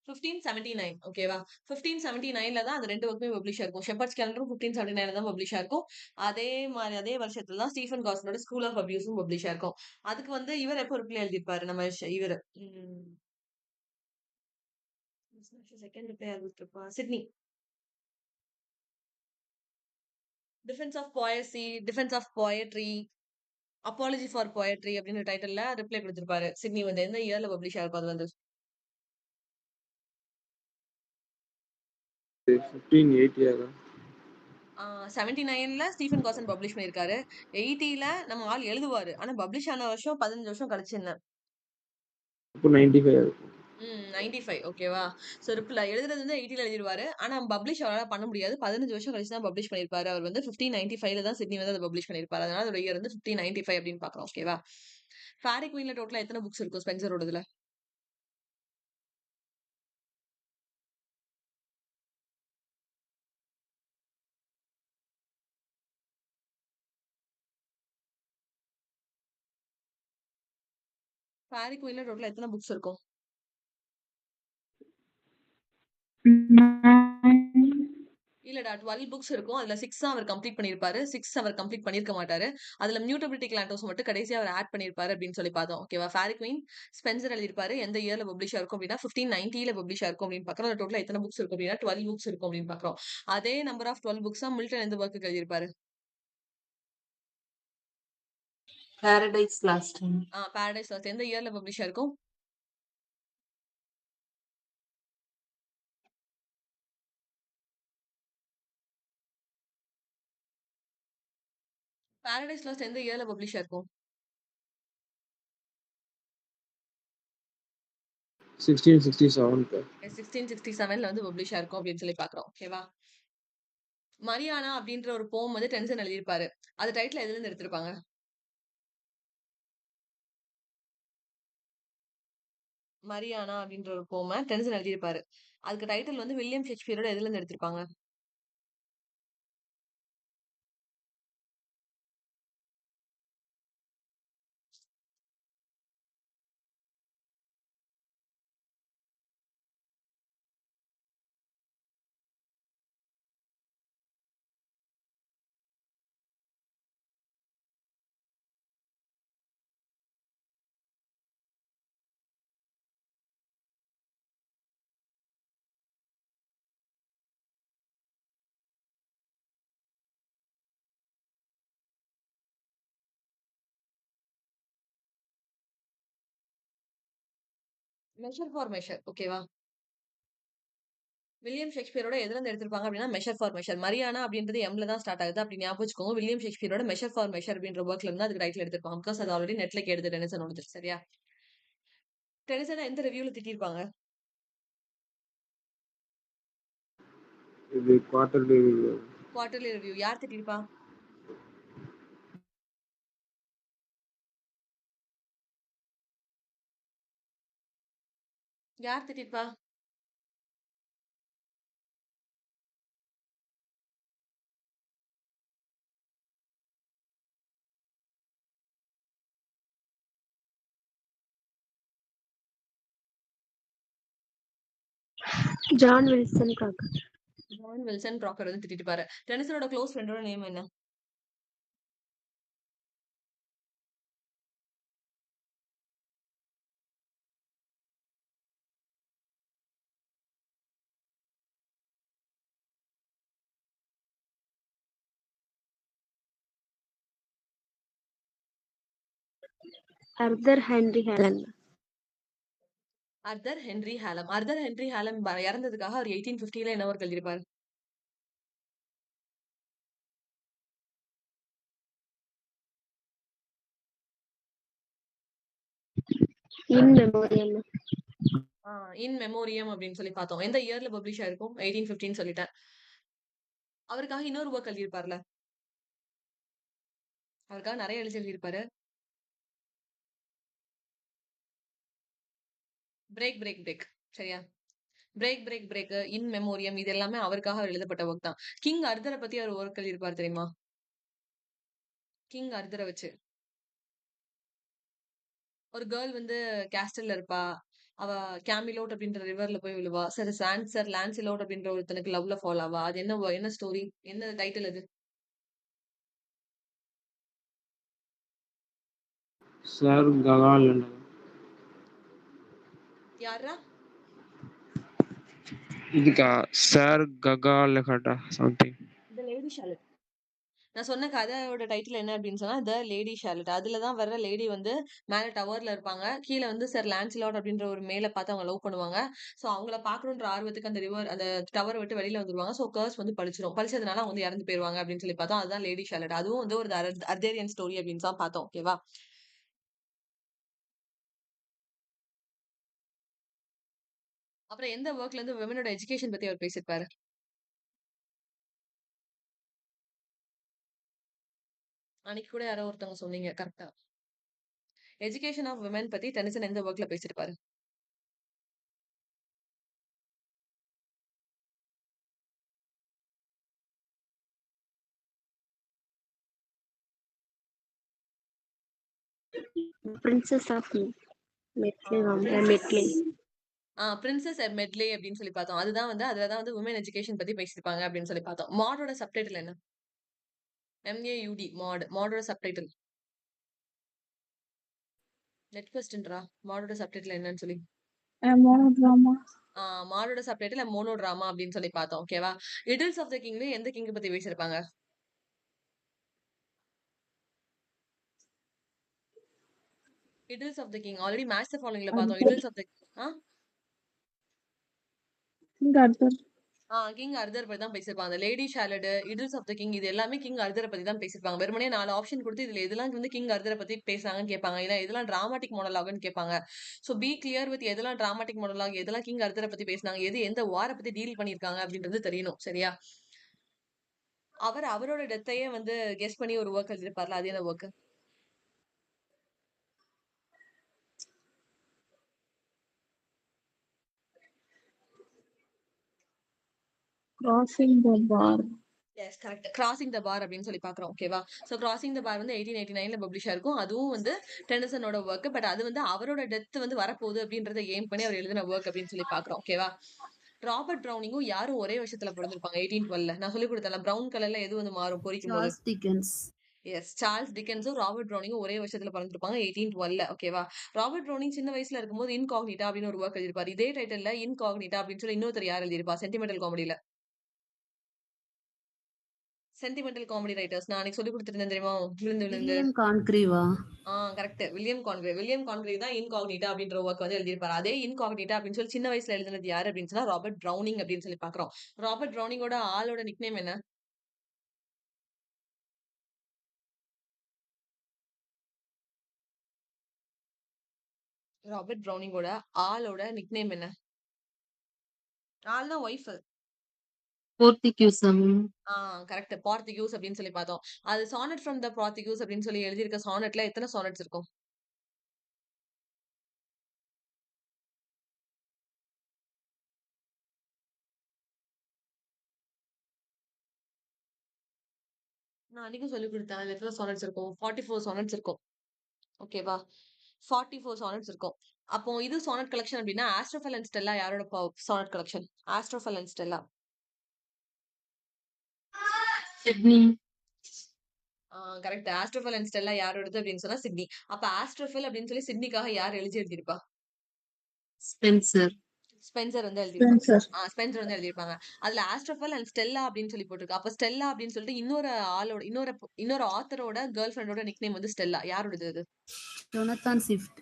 1579. ஓகேவா? 1579ல தான் அந்த ரெண்டு ஒர்க்குமே பப்ளிஷ் ஆயிருக்கும். ஷெப்பர்ட்ஸ் கேலண்டரும் 1579 தான் பப்ளிஷ் ஆயிருக்கும். அதே மாதிரி அதே வருஷத்துல தான் ஸ்டீஃபன் கார்சனோட ஸ்கூல் ஆஃப் அபியூஸும் பப்ளிஷ் ஆயிருக்கும். அதுக்கு வந்து இவர் எப்போ ரிப்ளை எழுதியிருப்பாரு? நம்ம இவர் செகண்ட் ரிப்ளை எழுதிருப்பா Sidney. Defence of poesy, defence of poetry, apology for poetry அப்படின்ற டைட்டில்ல ரிப்ளை கொடுத்திருப்பாரு. சிட்னி வந்து எந்த இயர்ல பப்ளிஷ் ஆயிருக்கும் அது வந்து? 1580 79ல ஸ்டீஃபன் கார்சன் பப்ளிஷ் பண்ணிருக்காரு. 80ல நம்ம ஆள் எழுதுவாரு. ஆனா பப்ளிஷ் ஆன வருஷம் 15 வருஷம் கழிச்சு என்ன? இப்போ 95 இருக்கும். 95. ஓகேவா? சோ ரிப்ளை எழுதுறது வந்து 80ல எழுதிருவாரு. ஆனா பப்ளிஷ் அவரால பண்ண முடியாது. 15 வருஷம் கழிச்சு தான் பப்ளிஷ் பண்ணிருப்பாரு. அவர் வந்து 1595ல தான் சிட்னி வந்து அதை பப்ளிஷ் பண்ணிருப்பாரு. அதனால அதோட இயர் வந்து 1595 அப்படின்னு பாக்குறோம். ஓகேவா? ஃபேரி குயின்ல டோட்டலா எத்தனை புக்ஸ் இருக்கும் ஸ்பென்சரோடதுல? ஃபேரி குயின்ல டோட்டலா எத்தனை புக்ஸ் இருக்கும்? இல்லடா 12 புக்ஸ் இருக்கும். அதுல 6 தான் அவர் கம்ப்ளீட் பண்ணிருப்பாரு. 6 அவர் கம்ப்ளீட் பண்ணிருக்க மாட்டாரு. அதுல மியூட்டபிலிட்டி கிளாண்டோஸ் மட்டும் கடைசியா அவர் ஆட் பண்ணிருப்பாரு அப்படின்னு சொல்லி பார்த்தோம். ஓகேவா? ஃபேரி குயின் ஸ்பென்சர் எழுதிருப்பாரு. எந்த இயர்ல பப்ளிஷ் ஆயிருக்கும் அப்படின்னா 1590ல பப்ளிஷ் ஆயிருக்கும் அப்படின்னு பாக்குறோம். அது டோட்டலா எத்தனை புக்ஸ் இருக்கும் அப்படின்னா 12 புக்ஸ் இருக்கும் அப்படின்னு பாக்குறோம். அதே நம்பர் ஆஃப் 12 புக்ஸ் தான் மில்டன் எந்த ஒர்க்கு எழுதிருப்பாரு? Paradise lost. பாரடைஸ் லாஸ்ட் எந்த இயர்ல பப்ளிஷ் ஆயிருக்கும்? பாரடைஸ் லாஸ்ட் எந்த இயர்ல பப்ளிஷ் ஆயிருக்கும்? 1667. 1667ல வந்து பப்ளிஷ் ஆயிருக்கும் அப்படின்னு சொல்லி பாக்குறோம். ஓகேவா? மரியானா அப்படின்ற ஒரு போம் வந்து டென்சன் எழுதியிருப்பாரு. அது டைட்டில் எதுல இருந்து எடுத்திருப்பாங்க? மரியானா அப்படின்ற ஒரு போம டென்சன் எழுதியிருப்பாரு. அதுக்கு டைட்டில் வந்து வில்லியம் ஷேக்ஸ்பியரோட எதுல இருந்து எடுத்திருப்பாங்க? Measure for measure. ஓகேவா? வில்லியம் ஷேக்ஸ்பியரோட எதுல இருந்து எடுத்திருப்பாங்க அப்படின்னா மெஷர் ஃபார் மெஷர். மரியானா அப்படின்றது எம்ல தான் ஸ்டார்ட் ஆகுது. அப்படி ஞாபகம் வச்சுக்கோங்க. வில்லியம் ஷேக்ஸ்பியரோட மெஷர் ஃபார் மெஷர் அப்படின்ற ஒர்க்ல இருந்து அதுக்கு டைட்டில் எடுத்திருப்பாங்க. பிகாஸ் அது ஆல்ரெடி நெட்ல கேடுது டெனிசனோடது. சரியா? டெனிசனை எந்த ரிவ்யூல திட்டிருப்பாங்க? இது குவார்டர்லி குவார்டர்லி ரிவ்யூ. யார் திட்டிருப்பா? யார் திட்டிருப்பா? John Wilson Carter. John Wilson Croker வந்து திட்டிட்டு டெனிசனோட க்ளோஸ் ஃப்ரெண்டோட நேம் என்ன? Arthur Henry Helen. Arthur Henry Hallam. Arthur Henry Hallam இறந்ததுக்காக அவர் 1850ல என்ன ஒர்க் எழுதியிருப்பாரு? In memoriam. இன் மெமோரியம் அப்படின்னு சொல்லி பார்த்தோம். எந்த இயர்ல பப்ளிஷ் ஆயிருக்கும்? 1850 சொல்லிட்டேன். அவருக்காக இன்னொரு ஒர்க் எழுதியிருப்பார்ல? அவருக்காக நிறைய எழுதியிருப்பாரு. பிரேக் பிரேக் பிரேக் சரியா? பிரேக் பிரேக் பிரேக், இன் மெமோரியம் இது எல்லாமே அவருக்காக எழுதப்பட்ட ஒர்க் தான். கிங் அர்தரை பத்தி அவர் ஒர்க் எழுதியிருப்பார் தெரியுமா? கிங் அர்தரை வச்சு ஒரு கேர்ள் வந்து கேஸ்டல்ல இருப்பா. அவ கேமிலோட் அப்படின்ற ரிவர்ல போய் விழுவா. சார் சான்சர் லான்சிலோட் அப்படின்ற ஒருத்தனுக்கு லவ்ல ஃபால் ஆவா. அது என்ன ஸ்டோரி? என்ன டைட்டில் அது? சார் ககால் யாரா? இதுக்கா சார் ககாலகடா சம்திங். The lady Shalott. நான் சொன்ன கதையோட டைட்டில் என்ன அப்படின்னு சொன்னா த லேடி ஷார்லட். அதுலதான் வர்ற லேடி வந்து மேல டவர்ல இருப்பாங்க. கீழே வந்து சார் லான்சிலாட் அப்படின்ற ஒரு மேல பார்த்து அவங்க லவ் பண்ணுவாங்க. சோ அவங்கள பாக்கணுன்ற ஆர்வத்துக்கு அந்த ரிவர் அந்த டவரை விட்டு வெளியில வந்துருவாங்க. சோ கர்ஸ் வந்து பழிச்சதுனால அவங்க வந்து இறந்து போயிருவாங்க அப்படின்னு சொல்லி பார்த்தோம். அதுதான் லேடி ஷார்லட். அதுவும் வந்து ஒரு அர்தேரியன் ஸ்டோரி அப்படின்னு தான் பார்த்தோம். ஓகேவா? அப்புறம் எந்த ஒர்க்ல இருந்து விமனோட எஜுகேஷன் பத்தி அவர் பேசியிருப்பாரு? அன்னைக்கு கூட யாரோ ஒருத்தவங்க சொன்னீங்க கரெக்டா. எஜுகேஷன் ஆஃப் விமன் பத்தி டெனிசன் எந்த ஒர்க்ல பேசியிருப்பாரு? Princess of Metley. Metley. Princess medley அப்படின்னு சொல்லி பார்த்தோம். அதுலதான் வந்து உமன் எஜுகேஷன் பத்தி பேசியிருப்பாங்க அப்படின்னு சொல்லி பார்த்தோம். மாடோட சப்டைட்டில் என்ன? MAUD மாடோட சப்டைட்டில். நெட் கொஸ்டின்ரா. மாடோட சப்டைட்டில் என்னன்னு சொல்லி. monodrama. மாடோட சப்டைட்டில் மோனோட்ராமா அப்படின்னு சொல்லி பார்த்தோம். ஓகேவா? இடில்ஸ் ஆஃப் த கிங்ல எந்த கிங் பத்தி பேசியிருப்பாங்க? Idylls of the king already match the ஃபாலோயிங்ல பார்த்தோம். Idylls of the King Arthur. King Arthur பத்தி தான் பேசியிருப்பாங்க. அந்த lady Shalott, idylls of the king இது எல்லாமே கிங் அர்தரை பத்தி தான் பேசியிருப்பாங்க. வெறுமனே 4 ஆப்ஷன் கொடுத்து இதுல எதெல்லாம் வந்து கிங் அர்தரை பத்தி பேசுறாங்கன்னு கேட்பாங்க. இல்ல எதெல்லாம் டிராமாட்டிக் மோனோலாக்னு கேட்பாங்க. சோ பி கிளியர் வித் எதெல்லாம் டிராமாட்டிக் மோனோலாக், எதெல்லாம் கிங் அர்தரை பத்தி பேசினாங்க, எது எந்த வார பத்தி டீல் பண்ணிருக்காங்க அப்படின்றது தெரியணும். சரியா? அவரோட டெத்தையே வந்து கெஸ் பண்ணி ஒரு ஒர்க் எழுதிருப்பார்ல, அது என்ன work? Crossing the bar. Yes correct. Crossing the bar அப்படின்னு சொல்லி பாக்குறோம். ஓகேவா? சோ கிராசிங் த பார் வந்து 1889ல பப்ளிஷ் ஆயிருக்கும். அதுவும் வந்து டெனிசனோட ஒர்க். பட் அது வந்து அவரோட டெத் வந்து வரப்போகுது அப்படின்றத எய்ம் பண்ணி அவர் எழுதின ஒர்க் அப்படின்னு சொல்லி பாக்குறோம். ஓகேவா? ராபர்ட் ப்ரௌனிங்கும் யாரும் ஒரே வருஷத்துல பிறந்திருப்பாங்க 1812ல. நான் சொல்லி கொடுத்தேன் ப்ரௌன் கலர்ல எது வந்து மாறும் பொறிக்கும் போது? Charles Dickens. எஸ் சார்ல்ஸ் டிக்கன்ஸும் ராபர்ட் ப்ரௌனிங்கும் ஒரே வருஷத்துல பிறந்திருப்பாங்க 1812ல. ஓகேவா? ராபர்ட் ப்ரௌனிங் சின்ன வயசுல இருக்கும்போது இன்காக்னிட்டா அப்படின்னு ஒரு ஒர்க் எழுதிருப்பாரு. இதே டைட்டில்ல இன்காக்னிட்டா அப்படின்னு சொல்லி இன்னொருத்தர் யார் எழுதிருப்பா சென்டிமெண்டல் காமெடியில? சென்டிமெண்டல் காமெடி ரைட்டர்ஸ் நான் அன்னைக்கு சொல்லி கொடுத்துருந்தேன் தெரியுமா? விழுந்து விழுந்து. வில்லியம் கான்க்ரீவா? கரெக்ட். வில்லியம் கான்கிரே தான் இன்காக்னிட்டா அப்படின்ற ஒர்க் வந்து எழுதியிருப்பாரு. அதே இன்காக்னிட்டா அப்படின்னு சொல்லி சின்ன வயசுல எழுதினது யாரு அப்படின்னு சொன்னா ராபர்ட் ப்ரௌனிங் அப்படின்னு சொல்லி பாக்குறோம். ராபர்ட் ப்ரௌனிங்கோட ஆளோட நிக்நேம் என்ன? ராபர்ட் ப்ரௌனிங்கோட ஆளோட நிக்நேம் என்ன? ஆள்னா ஒய்ஃப். Portuguese. கரெக்ட். பார்த்திகியூஸ் அப்படின்னு சொல்லி பார்த்தோம். அது சானட் ஃப்ரம் த பார்த்திகியூஸ் அப்படின்னு சொல்லி எழுதியிருக்க சானட்ல எத்தனை சானட்ஸ் இருக்கும்? நான் அன்னைக்கும் சொல்லி கொடுத்தேன். அதுல எத்தனை சானட்ஸ் இருக்கும்? 44 சானட்ஸ் இருக்கும். ஓகேவா? 44 சானட்ஸ் இருக்கும். அப்போ இது சானட் கலெக்ஷன் அப்படின்னா ஆஸ்ட்ரோஃபெல் அண்ட் ஸ்டெல்லா யாரோட sonnet collection? Astrophel and Stella. Sydney. Correct. Astrophel and Stella யாரோடது அப்படின்னு சொன்னா சிட்னி. அப்ப ஆஸ்ட்ரோஃபெல் அப்படின்னு சொல்லி சிட்னிக்காக யார் எழுதியிருப்பா? Spencer. ஸ்பென்சர் வந்து எழுதியிருப்பாங்க. Spencer. ஸ்பென்சர் வந்து எழுதியிருப்பாங்க. அதுல ஆஸ்ட்ரோஃபெல் அண்ட் ஸ்டெல்லா அப்படின்னு சொல்லி போட்டிருக்கு. அப்ப ஸ்டெல்லா அப்படின்னு சொல்லிட்டு இன்னொரு ஆத்தரோட கேர்ள் ஃப்ரெண்டோட நிக்நேம் வந்து ஸ்டெல்லா. யாரோடது அது? Jonathan Swift.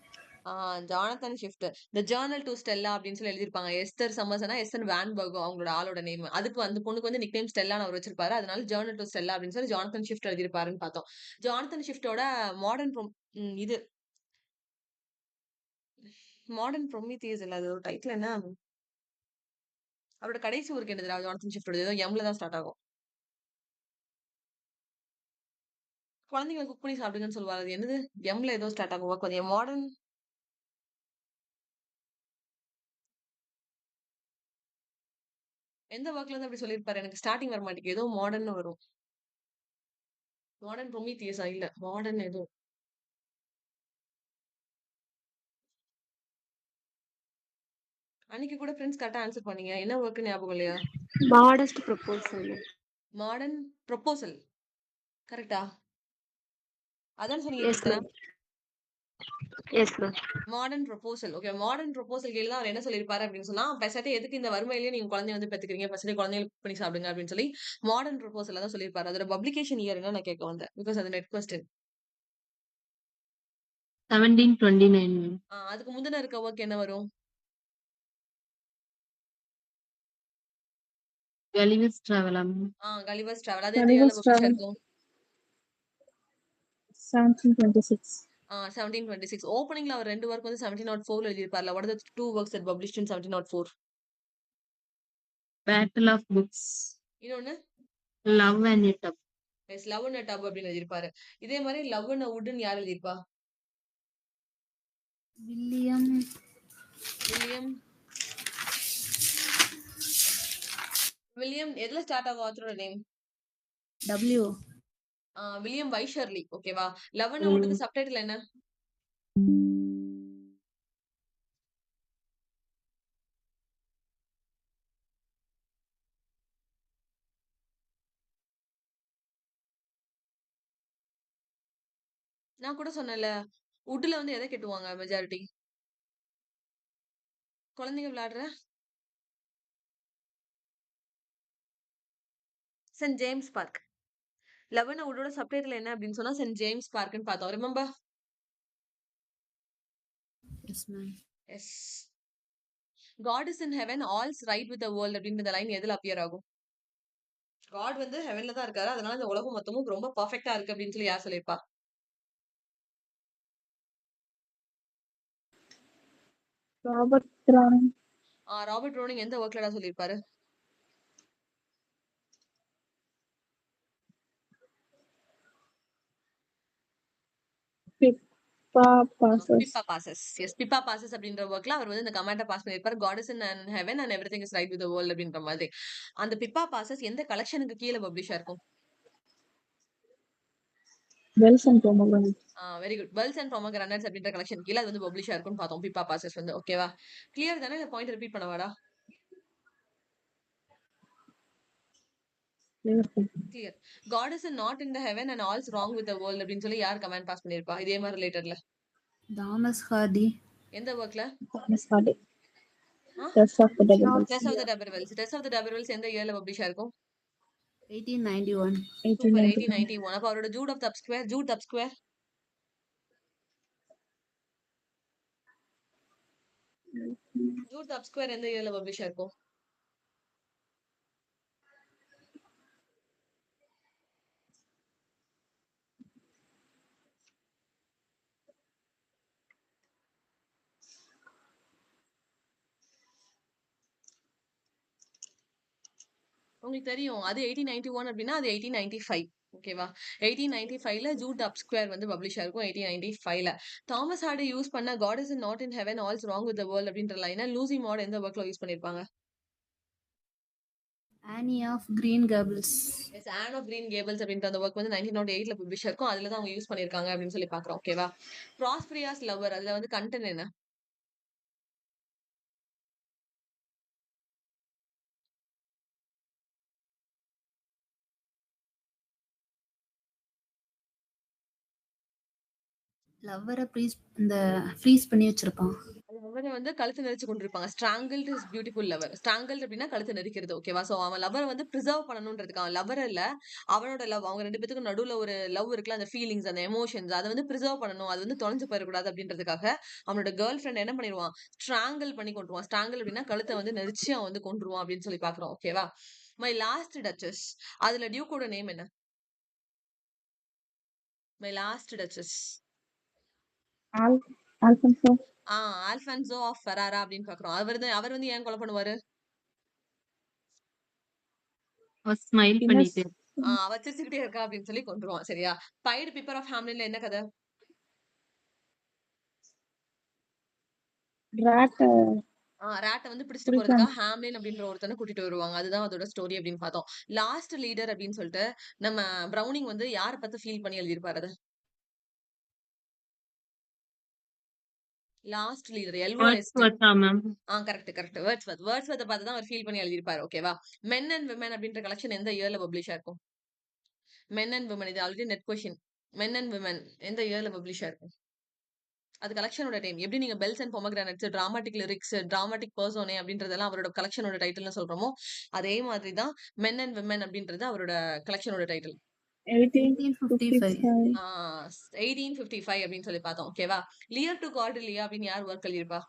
Jonathan Swift. The journal to Stella அப்படின்னு சொல்லி எழுதியிருப்பாங்க. எஸ்தர் சம்மர்ஸ்னா எஸ்தர் வேன்பர்கோ அவங்களோட ஆளோட நேம். அதுக்கு அந்த பொண்ணுக்கு வந்து நிக்நேம் ஸ்டெல்லான்னு அவர் வச்சிருப்பாரு. அதனால ஜேர்னல் டு ஸ்டெல்லா அப்படின்னு சொல்லி ஜானத்தன் ஷிஃப்ட் எழுதியிருப்பாருன்னு பார்த்தோம். ஜானத்தன் ஷிஃப்டோட மாடர்ன் இது மாடர்ன் ப்ரொமீத்தியஸ் இல்ல, அது ஒரு டைட்டில் என்ன? அவரோட கடைசி ஊருக்கு என்னது? ஜானத்தன் ஷிஃப்டோட ஏதோ எம்ல தான் ஸ்டார்ட் ஆகும். குழந்தைங்களை குக் பண்ணி சாப்பிடுங்கன்னு சொல்லுவாரு. அது என்னது? எம்ல ஏதோ ஸ்டார்ட் ஆகும் ஒர்க். மாடர்ன் எந்த ஒர்க்ல இருந்து அப்படி சொல்லியிருப்பாரு? எனக்கு ஸ்டார்டிங் வர மாட்டேங்குது. ஏதோ மாடர்ன் வரும். மாடர்ன் ப்ரொமீத்தியஸா? இல்ல, மாடர்ன் ஏதோ. அன்னைக்கு கூட ஃப்ரெண்ட்ஸ் கரெக்டா ஆன்சர் பண்ணீங்க. என்ன ஒர்க் ஞாபகம் இல்லையா? Modest proposal. Modern proposal. கரெக்டா? அதான் சொன்னீங்க Yes, Keerthana. ma'am. Yes, ma'am. Modern proposal. Okay. Modern proposal கீழ தான் அவர் என்ன சொல்லியிருப்பாரு அப்படின்னு சொன்னா, பெசாட்டி எதுக்கு இந்த வறுமையிலேயே நீங்க குழந்தைய வந்து பெத்துக்கிறீங்க? பெசாட்டி குழந்தைகளுக்கு குக் பண்ணி சாப்பிடுங்க அப்படின்னு சொல்லி மாடர்ன் ப்ரொபோசல் தான் சொல்லியிருப்பாரு. அதோட பப்ளிகேஷன் இயர் என்ன நான் கேட்க வந்தேன். பிகாஸ் அது நெட் கொஸ்டின். 1729. அதுக்கு முந்தின இருக்க ஒர்க் என்ன வரும்? Gulliver's Travel. Gulliver's travel. அது எந்த இயர்ல Gulliver's பப்ளிஷ் Travel. ஆயிருக்கும்? 1726. 1726. ஓப்பனிங்ல அவர் 2 ஒர்க் வந்து 1704 எழுதியிருப்பார்ல. What are the 2 works that published in 1704? Battle of Books. இன்னொன்னு Love and a Tub. Love in a tub அப்படின்னு எழுதியிருப்பாரு. இதே மாதிரி லவ் இன் அ வுட்னு யார் எழுதியிருப்பா? வில்லியம் வில்லியம் வில்லியம் எதுல ஸ்டார்ட் ஆகும் ஆத்தரோட நேம்? டபிள்யூ. William Wycherley. ஓகேவா? லவ் இன் அ வுட்க்கு சப்டைட்டில் என்ன? நான் கூட சொன்னேன்ல, வுட்ல வந்து எதை கெட்டுவாங்க மெஜாரிட்டி? குழந்தைங்க விளையாடுற Saint James park. Love in a வுட்டோட சப்டைட்டில் என்ன அப்படின்னு சொன்னா சென்ட் ஜேம்ஸ் பார்க்னு பார்த்தோம். Remember? Yes ma'am. Yes. God is in heaven all's right with the world அப்படின்ற லைன் எதுல அப்பியர் ஆகும்? காட் வந்து ஹெவன்ல தான் இருக்காரு. அதனால இந்த உலகம் மொத்தமும் ரொம்ப பெர்ஃபெக்ட்டா இருக்கு அப்படின்னு சொல்லி யார் சொல்லியிருப்பா? Robert Browning. ராபர்ட் ரோனிங் எந்த ஒர்க்லடா சொல்லியிருப்பாரு? Pippa Passes. Pippa passes. Yes, Pippa passes அப்படின்ற ஒர்க்ல அவர் வந்து இந்த கமெண்ட்டை பாஸ் பண்ணியிருப்பாரு. God is in heaven and everything is right with the world அப்படின்ற மாதிரி. அந்த பிப்பா பாசஸ் எந்த கலெக்ஷனுக்கு கீழ பப்ளிஷ் ஆயிருக்கும்? Wells and Pomegranate. Very good. Bells and pomegranates அப்படின்ற கலெக்ஷன் கீழ அது வந்து பப்ளிஷ் ஆயிருக்கும்னு பார்த்தோம். பிப்பா பாசஸ் வந்து. ஓகேவா? கிளியர் தானே? இந்த பாயிண்ட் ரிப்பீட் பண்ணவாடா? Clear. God is not in the heaven and all's wrong with the world அப்படின்னு சொல்லி யார் கமெண்ட் பாஸ் பண்ணியிருப்பா? இதே மாதிரி ரிலேட்டட்ல. Thomas Hardy. எந்த ஒர்க்ல? Thomas Hardy. ஆ Dress of the Devil. Tess of the D'Urbervilles. Tess of the D'Urbervilles எந்த இயர்ல பப்ளிஷ் ஆயிருக்கும்? 1891. சூப்பர். 1891. 1891. அப்ப அவரோட Jude of the obscure. Jude obscure Jude the obscure எந்த இயர்ல பப்ளிஷ் ஆயிருக்கும்? உங்களுக்கு தெரியும். அது 1891 அப்படின்னா அது 1895. ஓகேவா? 1895ல ஜூட் அப் ஸ்கொயர் வந்து பப்ளிஷ் ஆயிருக்கும். 1895ல தாமஸ் ஹார்டி யூஸ் பண்ண God is not in heaven all's wrong with the world அப்படின்ற லைனை லூசி மாட் எந்த ஒர்க்ல யூஸ் பண்ணிருப்பாங்க? Anne of Green Gables. Yes, Anne of Green Gables அப்படின்ற அந்த ஒர்க் வந்து 1908ல பப்ளிஷ் ஆயிருக்கும். அதுல தான் அவங்க யூஸ் பண்ணிருக்காங்க அப்படின்னு சொல்லி பாக்குறோம். ஓகேவா? ப்ராஸ்பரியாஸ் லவ்வர் அதுல வந்து கண்டென்ட் என்ன? லவ்வரை இந்த ஃப்ரீஸ் பண்ணி வச்சிருப்பான். லவ்வரை வந்து கழுத்து நெரிச்சு கொண்டிருப்பாங்க. ஸ்ட்ராங்கிள்டு இஸ் பியூட்டிஃபுல் லவர். ஸ்ட்ராங்கிள்டு அப்படின்னா கழுத்து நெரிக்கிறது. ஓகேவா? சோ அவன் லவ்வரை வந்து பிரிசர்வ் பண்ணணும்ன்றதுக்கு அவன் லவர் இல்ல, அவனோட லவ், அவங்க ரெண்டு பேத்துக்கும் நடுவுல ஒரு லவ் இருக்குல்ல, அந்த ஃபீலிங்ஸ், அந்த எமோஷன்ஸ், அதை வந்து பிரிசர்வ் பண்ணணும், அது வந்து தொலைஞ்சு போயிடக்கூடாது அப்படின்றதுக்காக அவனோட கேர்ள் ஃப்ரெண்ட் என்ன பண்ணிடுவான், ஸ்ட்ராங்கிள் பண்ணி கொண்டுருவான். ஸ்ட்ராங்கிள் அப்படின்னா கழுத்தை வந்து நெரிச்சு அவன் வந்து கொண்டுருவான் அப்படின்னு சொல்லி பாக்குறோம். ஓகேவா? மை லாஸ்ட் டச்சஸ், அதுல டியூக்கோட நேம் என்ன? My last duchess. Alfonso. Alfonso of Ferrara அப்படின்னு பாக்குறோம். அவர் வந்து ஏன் கொலை பண்ணுவாரு? அவர் ஸ்மைல் இன்னஸ் பண்ணிட்டு. அவ சிரிச்சுக்கிட்டே இருக்கா அப்படின்னு சொல்லி கொண்டுருவான். சரியா? பைடு பீப்பர் ஆஃப் ஹாம்லின்ல என்ன கதை? ராட் ராட்டை வந்து பிடிச்சிட்டு பிடிக்காம போறதுக்காக ஹாம்லின் அப்படின்ற ஒருத்தனை கூட்டிட்டு வருவாங்க. அதுதான் அதோட ஸ்டோரி அப்படின்னு பார்த்தோம். லாஸ்ட் லீடர் அப்படின்னு சொல்லிட்டு நம்ம ப்ரௌனிங் வந்து யாரை பார்த்து ஃபீல் பண்ணி எழுதியிருப்பாரு அது? Lost leader LOST. வேர்ட்ஸ்வொர்த்தா மேம்? கரெக்ட். வேர்ட்ஸ்வொர்த்தை பார்த்து தான் அவர் ஃபீல் பண்ணி எழுதியிருப்பாரு. ஓகேவா? மென் அண்ட் விமன் அப்படின்ற கலெக்ஷன் எந்த இயர்ல பப்ளிஷ் ஆயிருக்கும்? மென் அண்ட் விமன், இது already NET question. Men and women எந்த இயர்ல பப்ளிஷ் ஆயிருக்கும்? அது கலெக்ஷனோட டைம். எப்படி நீங்க bells and pomegranates, dramatic lyrics, dramatic personae அப்படின்றதெல்லாம் அவரோட கலெக்ஷனோட டைட்டில்னு சொல்றோமோ, அதே மாதிரி தான் மென் அண்ட் விமன் அப்படின்றது அவரோட கலெக்ஷனோட டைட்டில். 1855. 1855 அப்படின்னு சொல்லி பார்த்தோம். ஓகேவா? லியர் டு கார்டிலியா அப்படின்னு யார் ஒர்க் எழுதியிருப்பா?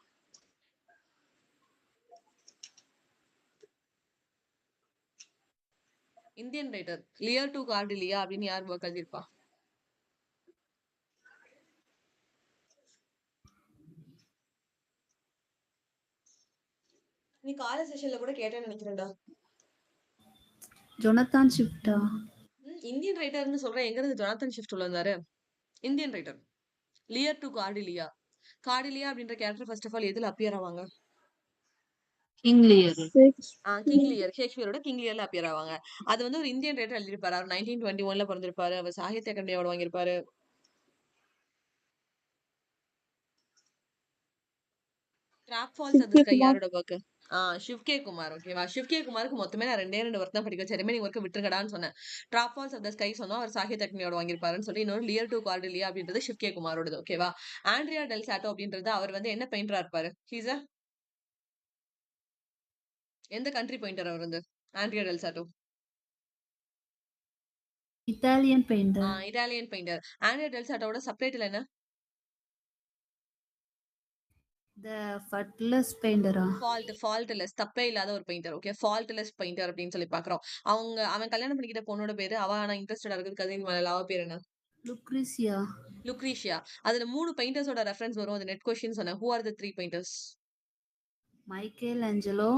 Indian writer. Lear to Cordelia அப்படின்னு யார் ஒர்க் எழுதியிருப்பா? நீ காலேஜ் செஷன்ல கூட கேட்டேன்னு நினைக்கிறேன்டா. ஜொனத்தான் ஷிஃப்டா? இந்தியன் ரைட்டர்னு சொல்றேன். எங்க இருந்து ஜொனாத்தன் ஷிஃப்ட் உள்ள வந்தாரு? Indian writer. Lear to Cordelia. Cordelia அப்படின்ற கேரக்டர் ஃபர்ஸ்ட் ஆஃப் ஆல் எதுல அப்பியர் ஆவாங்க? King Lear. King Lear. ஷேக்ஸ்பியரோட கிங் லியர்ல அப்பியர் ஆவாங்க. அது வந்து ஒரு இந்தியன் ரைட்டர் எழுதியிருப்பாரு. அவர் 1921ல பிறந்திருப்பாரு. அவர் சாகித்ய அகாடமி அவார்டு வாங்கியிருப்பாரு. Drop falls at the sky யாரோட ஒர்க்? ஷிவ்கே குமார். ஓகேவா? ஷிவ்கே குமாருக்கு மொத்தமே நான் 2 ஒர்க் தான் படிக்க வச்சேன். ரிமைனிங் ஒர்க் விட்டுருங்கடான்னு சொன்னேன். Drop falls of the sky சொன்னா அவர் சாகித்ய அகாடமி அவார்டு வாங்கியிருப்பாருன்னு சொல்லி, இன்னொரு லியர் டு கார்டிலியா அப்படின்றது ஷிவ்கே குமாரோடது. ஓகேவா? ஆண்ட்ரியா டெல் சாட்டோ அப்படின்றது அவர் வந்து என்ன பெயிண்டரா இருப்பாரு? ஹீஸ் அ எந்த கண்ட்ரி பெயிண்டர் அவர் வந்து? Andrea del Sarto Italian painter. Italian painter. Andrea del சாட்டோட சப்டைட்டில் என்ன? த ஃபட்லஸ் பெயிண்டரா? ஃபால்ட்லெஸ், தப்பே இல்லாத ஒரு பெயிண்டர். ஓகே, ஃபால்ட்லெஸ் பெயிண்டர் அப்படின்னு சொல்லி பாக்குறோம். அவன் கல்யாணம் பண்ணிக்கிட்ட பொண்ணோட பேரு, அவ ஆனா இன்ட்ரெஸ்டடா இருக்குது கதையின் மேல, அவ பேர் என்ன? லுக்ரிசியா. லுக்ரீஷியா. அதுல 3 பெயிண்டர்ஸோட ரெஃபரன்ஸ் வரும். அது நெட் கொஸ்டின் சொன்னேன். Who are the 3 painters? Michelangelo,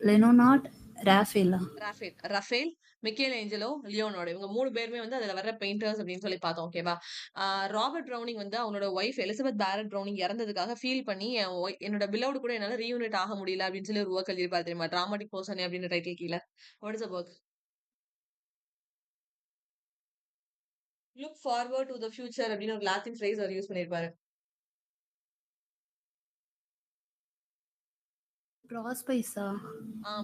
Leonard, ராஃபேலா. Raphael, Michelangelo, Leonardo. இவங்க 3 பேருமே வந்து அதுல வர்ற பெயிண்டர்ஸ் அப்படின்னு சொல்லி பார்த்தோம். ஓகேவா? ராபர்ட் ப்ரௌனிங் வந்து அவனோட ஒய்ஃப் எலிசபெத் பேரட் ப்ரௌனிங் இறந்ததுக்காக ஃபீல் பண்ணி, என்னோட பிலவுட் கூட என்னால ரீயூனிட் ஆக முடியல அப்படின்னு சொல்லி ஒரு ஒர்க் எழுதியிருப்பாரு தெரியுமா? டிராமாட்டிக் பர்சன் அப்படின்னு டைட்டில் கீழே. What is the work? Look forward to the future அப்படின்னு ஒரு லாத்தின் ஃப்ரேஸ் அவர் யூஸ் பண்ணியிருப்பாரு. ப்ராஸ்பைஸா?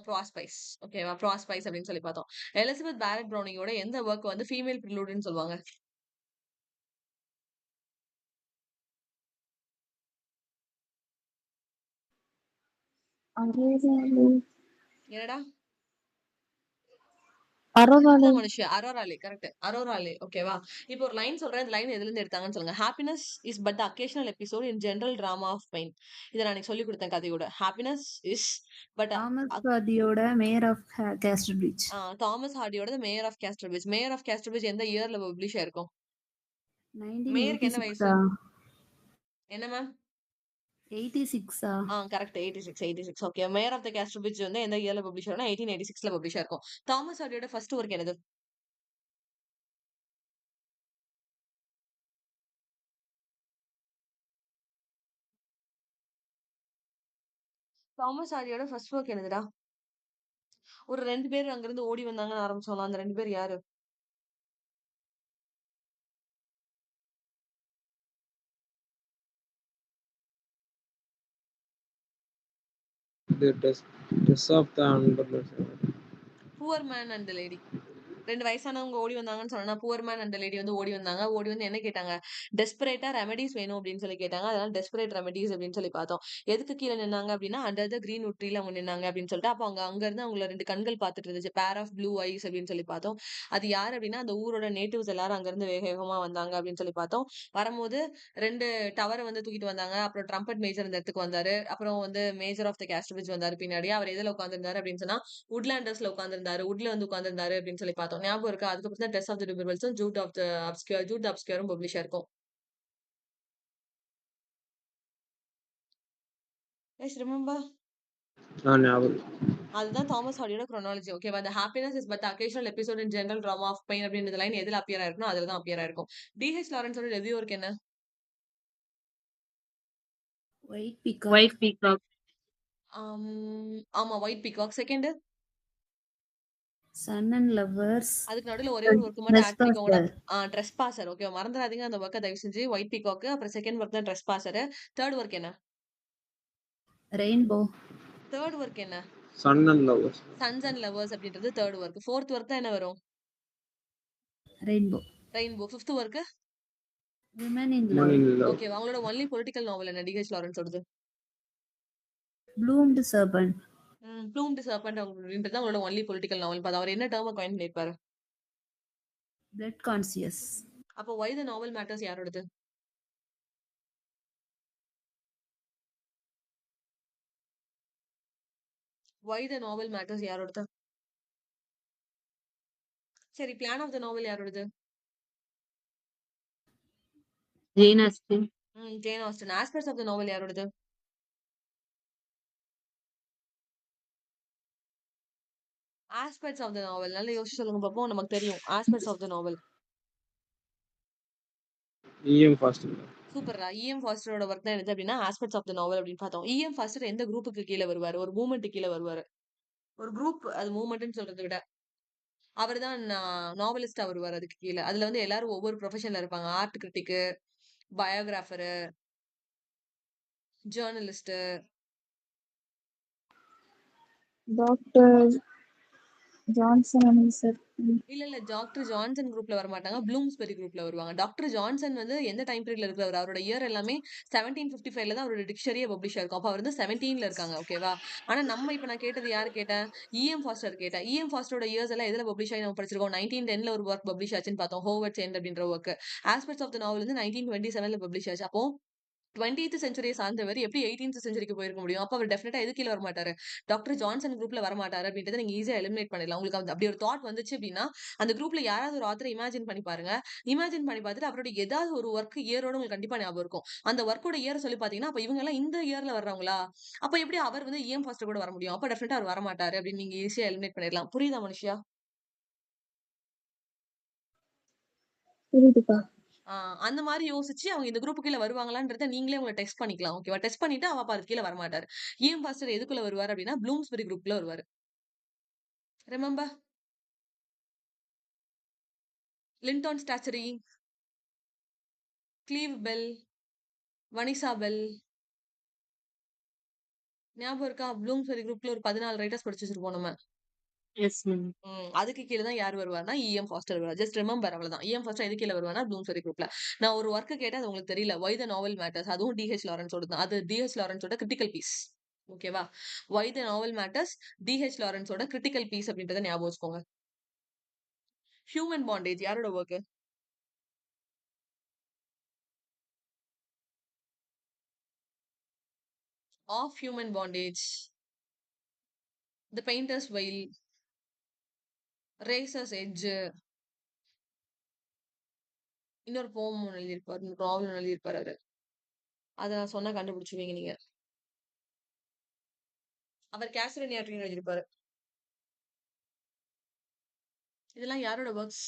ப்ராஸ்பைஸ். ஓகேவா? ப்ராஸ்பைஸ் அப்படின்னு சொல்லி பார்த்தோம். எலிசபெத் பேரட் ப்ரௌனிங்கோட எந்த ஒர்க் வந்து ஃபீமேல் ப்ரிலூடுன்னு சொல்லுவாங்க? என்னடா? அரோராலே. மனுஷன் அரோராலே. கரெக்ட். அரோராலே. ஓகேவா? இப்போ ஒரு லைன் சொல்றேன். இந்த லைன் எதுல இருந்து எடுத்தாங்கன்னு சொல்லுங்க. Happiness is but occasional episode in general drama of pain. இதை நான் எனக்கு சொல்லி கொடுத்தேன் கதையோட. ஹாப்பினஸ் இஸ் பட் தாமஸ் ஹார்டியோட மேயர் ஆஃப் கேஸ்டர்பிரிட்ஜ். தாமஸ் ஹார்டியோட mayor of Casterbridge. Mayor of Casterbridge எந்த இயர்ல பப்ளிஷ் ஆயிருக்கும்? மேயருக்கு என்ன வயசு? 1986. என்ன ma'am? 86. Correct. 86. Okay. Mayor of the Casterbridge வந்து எந்த இயர்ல பப்ளிஷ் ஆகும்னா 1886ல பப்ளிஷ் ஆயிருக்கும். தாமஸ் ஹார்டியோட ஃபர்ஸ்ட் ஒர்க் என்னது? தாமஸ் ஹார்டியோட ஃபர்ஸ்ட் ஒர்க் என்னதுடா? ஒரு 2 பேர் அங்கிருந்து ஓடி வந்தாங்கன்னு ஆரம்பிச்சோம்ல, அந்த 2 பேர் யாரு? The Death of the Unburied. Poor man and the lady. 2 வயசானவங்க ஓடி வந்தாங்கன்னு சொன்னா, புவர் மேன் அண்ட் லேடி வந்து ஓடி வந்தாங்க. ஓடி வந்து என்ன கேட்டாங்க? டெஸ்பரேட்டா ரெமெடிஸ் வேணும் அப்படின்னு சொல்லி கேட்டாங்க. அதனால டெஸ்பரேட் ரெமெடிஸ் அப்படின்னு சொல்லி பார்த்தோம். எதுக்கு கீழ நின்னாங்க அப்படின்னா, அண்டர் த கிரீன் வுட் ட்ரீல அவங்க நின்னாங்க அப்படின்னு சொல்லிட்டு, அப்ப அங்க இருந்து அவங்கள 2 கண்கள் பார்த்துட்டு இருந்துச்சு. பேர் ஆஃப் ப்ளூ ஐஸ் அப்படின்னு சொல்லி பார்த்தோம். அது யாரு அப்படின்னா, அந்த ஊரோட நேட்டிவ்ஸ் எல்லாரும் அங்க இருந்து வேக வேகமா வந்தாங்க அப்படின்னு சொல்லி பார்த்தோம். வரும்போது 2 டவர வந்து தூக்கிட்டு வந்தாங்க. அப்புறம் ட்ரம்பட் மேஜர் இந்த இடத்துக்கு வந்தாரு. அப்புறம் வந்து மேஜர் ஆஃப் த கேஸ்டபிள்ஸ் வந்தாரு பின்னாடி. அவர் எதுல உட்கார்ந்திருந்தாரு அப்படின்னு சொன்னா, வுட்லாண்டர்ஸ்ல உட்கார்ந்திருந்தாரு. வுட்ல வந்து உட்கார்ந்திருந்தாரு அப்படின்னு சொல்லி பார்த்தோம். ஞாபகம் இருக்கா? அதுக்கப்புறம் தான் டெஸ் ஆஃப் தி டிபர்வல்ஸும் ஜூட் த அப்ஸ்கியரும் பப்ளிஷ் ஆயிருக்கும். Yes remember? ஞாபகம். அதுதான் தாமஸ் ஹார்டியோட chronology. ஓகேவா? the happiness is but the occasional episode in general drama of pain அப்படின்ற லைன் எதுல அப்பியர் ஆயிருக்குன்னா அதுல தான் அப்பியர் ஆயிருக்கும். டிஹெச் லாரன்ஸோட ரெவ்யூ ஒர்க் என்ன? White peacock. White Peacock. ஆமா white peacock. Second son and lovers. அதுக்கு நடுவுல ஒரே ஒரு ஒர்க் மட்டும் ஆட் பண்ணிக்கோங்க. Trespasser. ட்ரெஸ்பாசர். ஓகே மறந்துடாதீங்க அந்த ஒர்க்கை தயவு செஞ்சு. ஒயிட் பீகாக் அப்புறம் செகண்ட் ஒர்க் தான் ட்ரெஸ்பாசர். தேர்ட் ஒர்க் என்ன? ரெயின்போ. தேர்ட் ஒர்க் என்ன? Son and lovers. Sons and lovers அப்படின்றது தேர்ட் ஒர்க். ஃபோர்த் ஒர்க் தான் என்ன வரும்? Rainbow. Rainbow. Fifth work women in love. Okay அவங்களோட ஒன்லி பொலிட்டிக்கல் நாவல் என்ன? டிஹெச் லாரன்ஸோடது ப்ளூம்டு சர்பன்ட். ப்ளூம்டு சர்பன்ட் அப்படின்றது அவங்களோட ஒன்லி பொலிட்டிக்கல் நாவல். அவர் என்ன டேர்மை காயின் பண்ணிருப்பாரு? Blood conscious. அப்போ why the novel matters யாரோடது? why the novel matters யாரோடது? சரி பிளான் ஆஃப் த நாவல் யாரோடது? Jane Austen. Jane Austen. Aspects of the novel யாரோடது? ஆஸ்பெக்ட்ஸ் ஆஃப் த நாவல் நல்லா யோசிச்சு சொல்லுங்க பாப்போம். நமக்கு தெரியும் aspects of the novel. EM Forster. சூப்பர்ரா. இஎம் ஃபாஸ்டரோட ஒர்க் தான் என்னது அப்படின்னா ஆஸ்பெக்ட்ஸ் ஆஃப் த நாவல் அப்படின்னு பார்த்தோம். இஎம் ஃபாஸ்டர் எந்த குரூப்புக்கு கீழே வருவாரு? ஒரு மூவ்மெண்ட் கீழே வருவாரு. ஒரு குரூப், அது மூவ்மெண்ட்னு சொல்றதை விட அவர் தான் நாவலிஸ்டா வருவார் அதுக்கு கீழே. அதுல வந்து எல்லாரும் ஒவ்வொரு ப்ரொஃபஷன்ல இருப்பாங்க. Art critic, biographer, journalist. Doctor Johnson sir. இல்ல டாக்டர் ஜான்சன் குரூப்ல வர மாட்டாங்க. ப்ளூம்ஸ்பெரி குரூப்ல வருவாங்க. டாக்டர் ஜான்சன் வந்து எந்த டைம் பீரியட்ல இருக்கிறவர்? அவரோட இயர் எல்லாமே 1755ல தான் அவரோட டிக்ஷனரியே பப்ளிஷ் ஆயிருக்கும். அப்ப அவர் வந்து 17ல இருக்காங்க. ஓகேவா? ஆனா நம்ம இப்ப நான் கேட்டது யாரு கேட்டேன்? இஎம் ஃபாஸ்டர் கேட்டேன். இஎம் ஃபாஸ்டரோட இயர்ஸ் எல்லாம் எதுல பப்ளிஷ் ஆகி நம்ம படிச்சிருக்கோம்? 1910ல ஒரு ஒர்க் பப்ளிஷ் ஆச்சுன்னு பார்த்தோம். ஹோவர்ட்ஸ் எண்ட் அப்படின்ற ஒர்க். ஆஸ்பெக்ட்ஸ் ஆஃப் த நாவல் வந்து 1927ல பப்ளிஷ் ஆச்சு. அப்போ 20th செஞ்சுரியை சார்ந்தவர் எப்படி 18th செஞ்சுரிக்கு போயிருக்க முடியும்? அப்ப அவர் டெஃபினட்டா எது கீழ வரமாட்டாரு? டாக்டர் ஜான்சன் குரூப்ல வரமாட்டாரு அப்படின்றத நீங்க ஈஸியா எலிமினேட் பண்ணிடலாம். உங்களுக்கு அப்படி ஒரு தாட் வந்துச்சு அப்படின்னா, அந்த குரூப்ல யாராவது ஒரு ஆத்தரை இமேஜின் பண்ணி பாருங்க. இமேஜின் பண்ணி பார்த்துட்டு அவரோட ஏதாவது ஒரு ஒர்க் இயரோட உங்களுக்கு கண்டிப்பா ஞாபகம் இருக்கும். அந்த ஒர்க்கோட இயர் சொல்லி பாத்தீங்கன்னா, அப்ப இவங்க எல்லாம் இந்த இயர்ல வர்றவங்களா? அப்ப எப்படி அவர் வந்து இஎம் ஃபாஸ்டர் கூட வர முடியும்? அப்ப டெஃபினட்டா அவர் வரமாட்டாரு அப்படின்னு நீங்க ஈஸியா எலிமினேட் பண்ணிடலாம். புரியுதா மனுஷியா? புரியுதுப்பா. அந்த மாதிரி யோசிச்சு அவங்க இந்த குரூப் கீழ வருவாங்களான்றத நீங்களே உங்களை டெஸ்ட் பண்ணிக்கலாம். ஓகேவா? டெஸ்ட் பண்ணிட்டு அவ அது கீழ வரமாட்டாரு. இஎம் ஃபாஸ்டர் எதுக்குள்ள வருவாரு அப்படின்னா ப்ளூம்ஸ்பெரி குரூப்ல வருவாரு. Remember? Lytton Strachey, Clive Bell, Vanessa Bell. ஞாபகம் இருக்கா? ப்ளூம்ஸ்பெரி குரூப்ல ஒரு 14 ரைட்டர்ஸ் படிச்சு வச்சிருப்போம் நம்ம. Yes, ma'am. அதுக்கு கீழ தான் யார் வருவார்னா இஎம் ஃபாஸ்டர் வருவார். ஜஸ்ட் ரிமெம்பர் அவ்வளவுதான். இஎம் ஃபாஸ்டர் எது கீழ வருவார்னா ப்ளூம்ஸ்பெரி குரூப்ல. நான் ஒரு ஒர்க் கேட்டா அது உங்களுக்கு தெரியல. why the novel matters அதுவும் டிஹெச் லாரன்ஸோட தான். அது டிஹெச் லாரன்ஸோட கிரிட்டிக்கல் பீஸ். ஓகேவா? why the novel matters DH லாரன்ஸோட கிரிட்டிக்கல் பீஸ் அப்படின்றத ஞாபகம் வச்சுக்கோங்க. ஹியூமன் பாண்டேஜ் யாரோட work? Of human bondage, the painter's veil, razor's edge. இன்னொரு போம் ஒன்று எழுதியிருப்பாரு. நாவல் ஒன்று எழுதியிருப்பாரு அவரு. அதை நான் சொன்னா கண்டுபிடிச்சுவீங்க நீங்க. அவர் கேசரின் யாட்ரின்னு எழுதியிருப்பாரு. இதெல்லாம் யாரோட ஒர்க்ஸ்?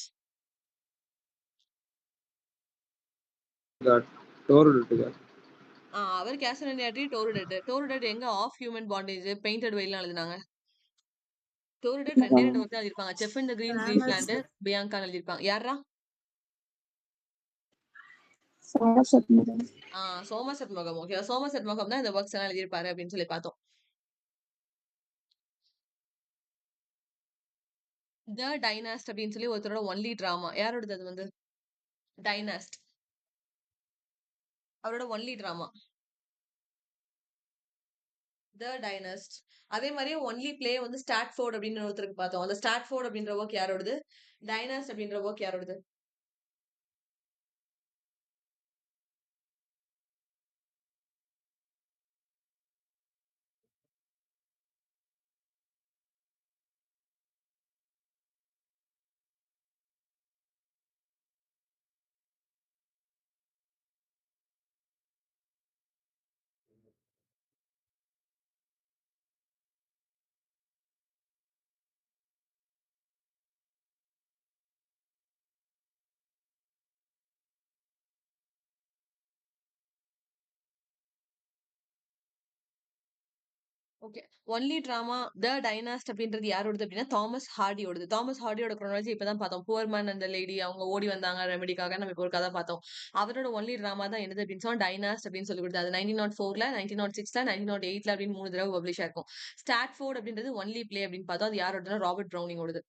அவர் கேசரின் யாட்ரி, டோருடெட். டோருடெட் எங்க ஆஃப் ஹியூமன் பாண்டேஜ், பெயிண்டட் வெயில்லாம் எழுதினாங்க. டோருடெட் 2 ஒர்க் தான் எழுதியிருப்பாங்க. Chef in the green Greenland, Bianca எழுதியிருப்பாங்க. யாரா? சோமசெட் முகம். சோமசெட் முகம். ஓகே, சோமசெட் முகம் தான் இந்த ஒர்க்ஸ் எல்லாம் எழுதியிருப்பாரு அப்படின்னு சொல்லி பார்த்தோம். த டைனாஸ்ட் அப்படின்னு சொல்லி ஒருத்தரோட ஒன்லி டிராமா. யாரோடது அது வந்து? டைனாஸ்ட். அவரோட ஒன்லி டிராமா. த டைனஸ்ட். அதே மாதிரியே ஒன்லி பிளே வந்து ஸ்டாட்ஃபோர்ட் அப்படின்னு ஒருத்தருக்கு பார்த்தோம். அந்த ஸ்டாட்ஃபோர்ட் அப்படின்ற ஒர்க் யாரோடது? டைனாஸ்ட் அப்படின்ற ஒர்க் யாரோடது? ஓகே. ஒன்லி டிராமா த டைனாஸ்ட் அப்படின்றது யாரோடது அப்படின்னா தாமஸ் ஹார்டியோடது. தாமஸ் ஹார்டியோட குரோனாலஜி இப்பதான் பார்த்தோம். புவர் மேன் அந்த லேடி அவங்க ஓடி வந்தாங்க ரெமெடிக்காக. நம்ம இப்போ ஒரு கதை பார்த்தோம். அவரோட ஒன்லி டிராமா தான் என்னது அப்படின்னு சொன்னா டைனாஸ்ட் அப்படின்னு சொல்லி கொடுத்தது. அது 1904ல 1906ல 1908ல அப்படின்னு 3 தடவை பப்ளிஷ் ஆயிருக்கும். ஸ்டாட்ஃபோர்ட் அப்படின்றது ஒன்லி பிளே அப்படின்னு பார்த்தோம். அது யாரோடதுன்னா ராபர்ட் ப்ரௌனிங்கோடது.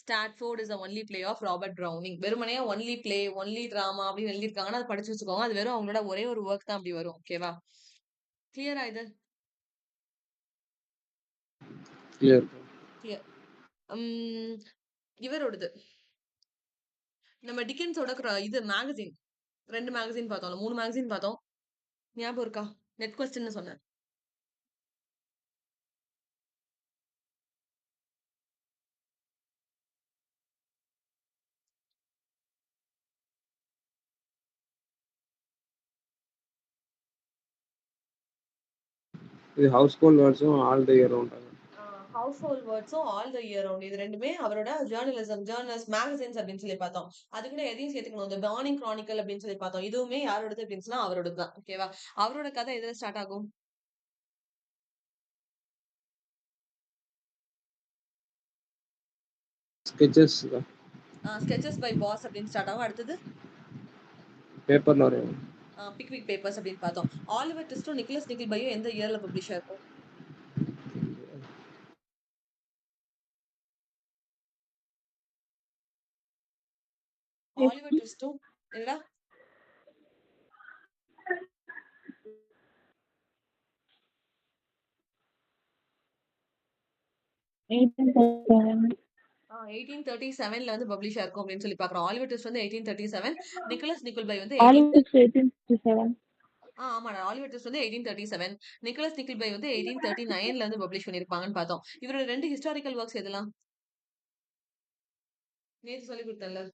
Strafford is only play of Robert Browning. வெறுமனே ஒன்லி பிளே ஒன்லி டிராமா அப்படின்னு எழுதியிருக்காங்கன்னா அதை படிச்சு வச்சுக்கோங்க. அது வெறும் அவங்களோட ஒரே ஒரு ஒர்க் தான் அப்படி வரும். ஓகேவா? கிளியரா இது? கிளியர். கிளியர். இவரோடது நம்ம டிக்கன்ஸோட இது மேகசின் 2 மேகசின் பார்த்தோம். 3 மேகசின் பார்த்தோம். ஞாபகம் இருக்கா? நெட் கொஸ்டின்னு சொன்னேன். இது ஹவுஸ் ஹோல்ட் வேர்ட்ஸும் all the year round. Household வேர்ட்ஸும் ஆல் த இயர் ரவுண்ட் இது ரெண்டுமே அவரோட ஜேர்னலிஸ்ட் மேகசின்ஸ் அப்படின்னு சொல்லி பார்த்தோம். அது கூட எதையும் சேர்த்துக்கணும். இந்த மார்னிங் கிரானிக்கல் அப்படின்னு சொல்லி பார்த்தோம். இதுவுமே யாரோடது அப்படின்னு சொன்னா அவரோடது தான். ஓகேவா? அவரோட கதை எதுல ஸ்டார்ட் ஆகும்? ஸ்கெச்சஸ் ஸ்கெச்சஸ் பை பாஸ் அப்படின்னு ஸ்டார்ட் ஆகும். அடுத்தது பேப்பர்ல வரையும். பிக்விக் பேப்பர்ஸ் அப்படின்னு பார்த்தோம். ஆலிவர் ட்விஸ்டும் நிக்கலஸ் நிக்கில்பையும் எந்த இயர்ல பப்ளிஷ் ஆயிருக்கும்? ஆலிவர் ட்விஸ்டும் என்னடா? Eighteen 1837ல வந்து பப்ளிஷ் ஆயிருக்கும் அப்படின்னு சொல்லி பாக்குறோம். ஆலிவர் ட்விஸ்ட் வந்து 1837, நிக்கலஸ் நிக்கல்பை வந்து Oliver is 1857. ஆமாடா. ஆலிவர் ட்விஸ்ட் வந்து 1837, நிக்கலஸ் நிக்கல்பை வந்து 1839ல வந்து பப்ளிஷ் பண்ணிருப்பாங்கன்னு பார்த்தோம். இவரோட 2 ஹிஸ்டாரிக்கல் ஒர்க்ஸ் எதெல்லாம்? நேத்து சொல்லி கொடுத்தேன்ல.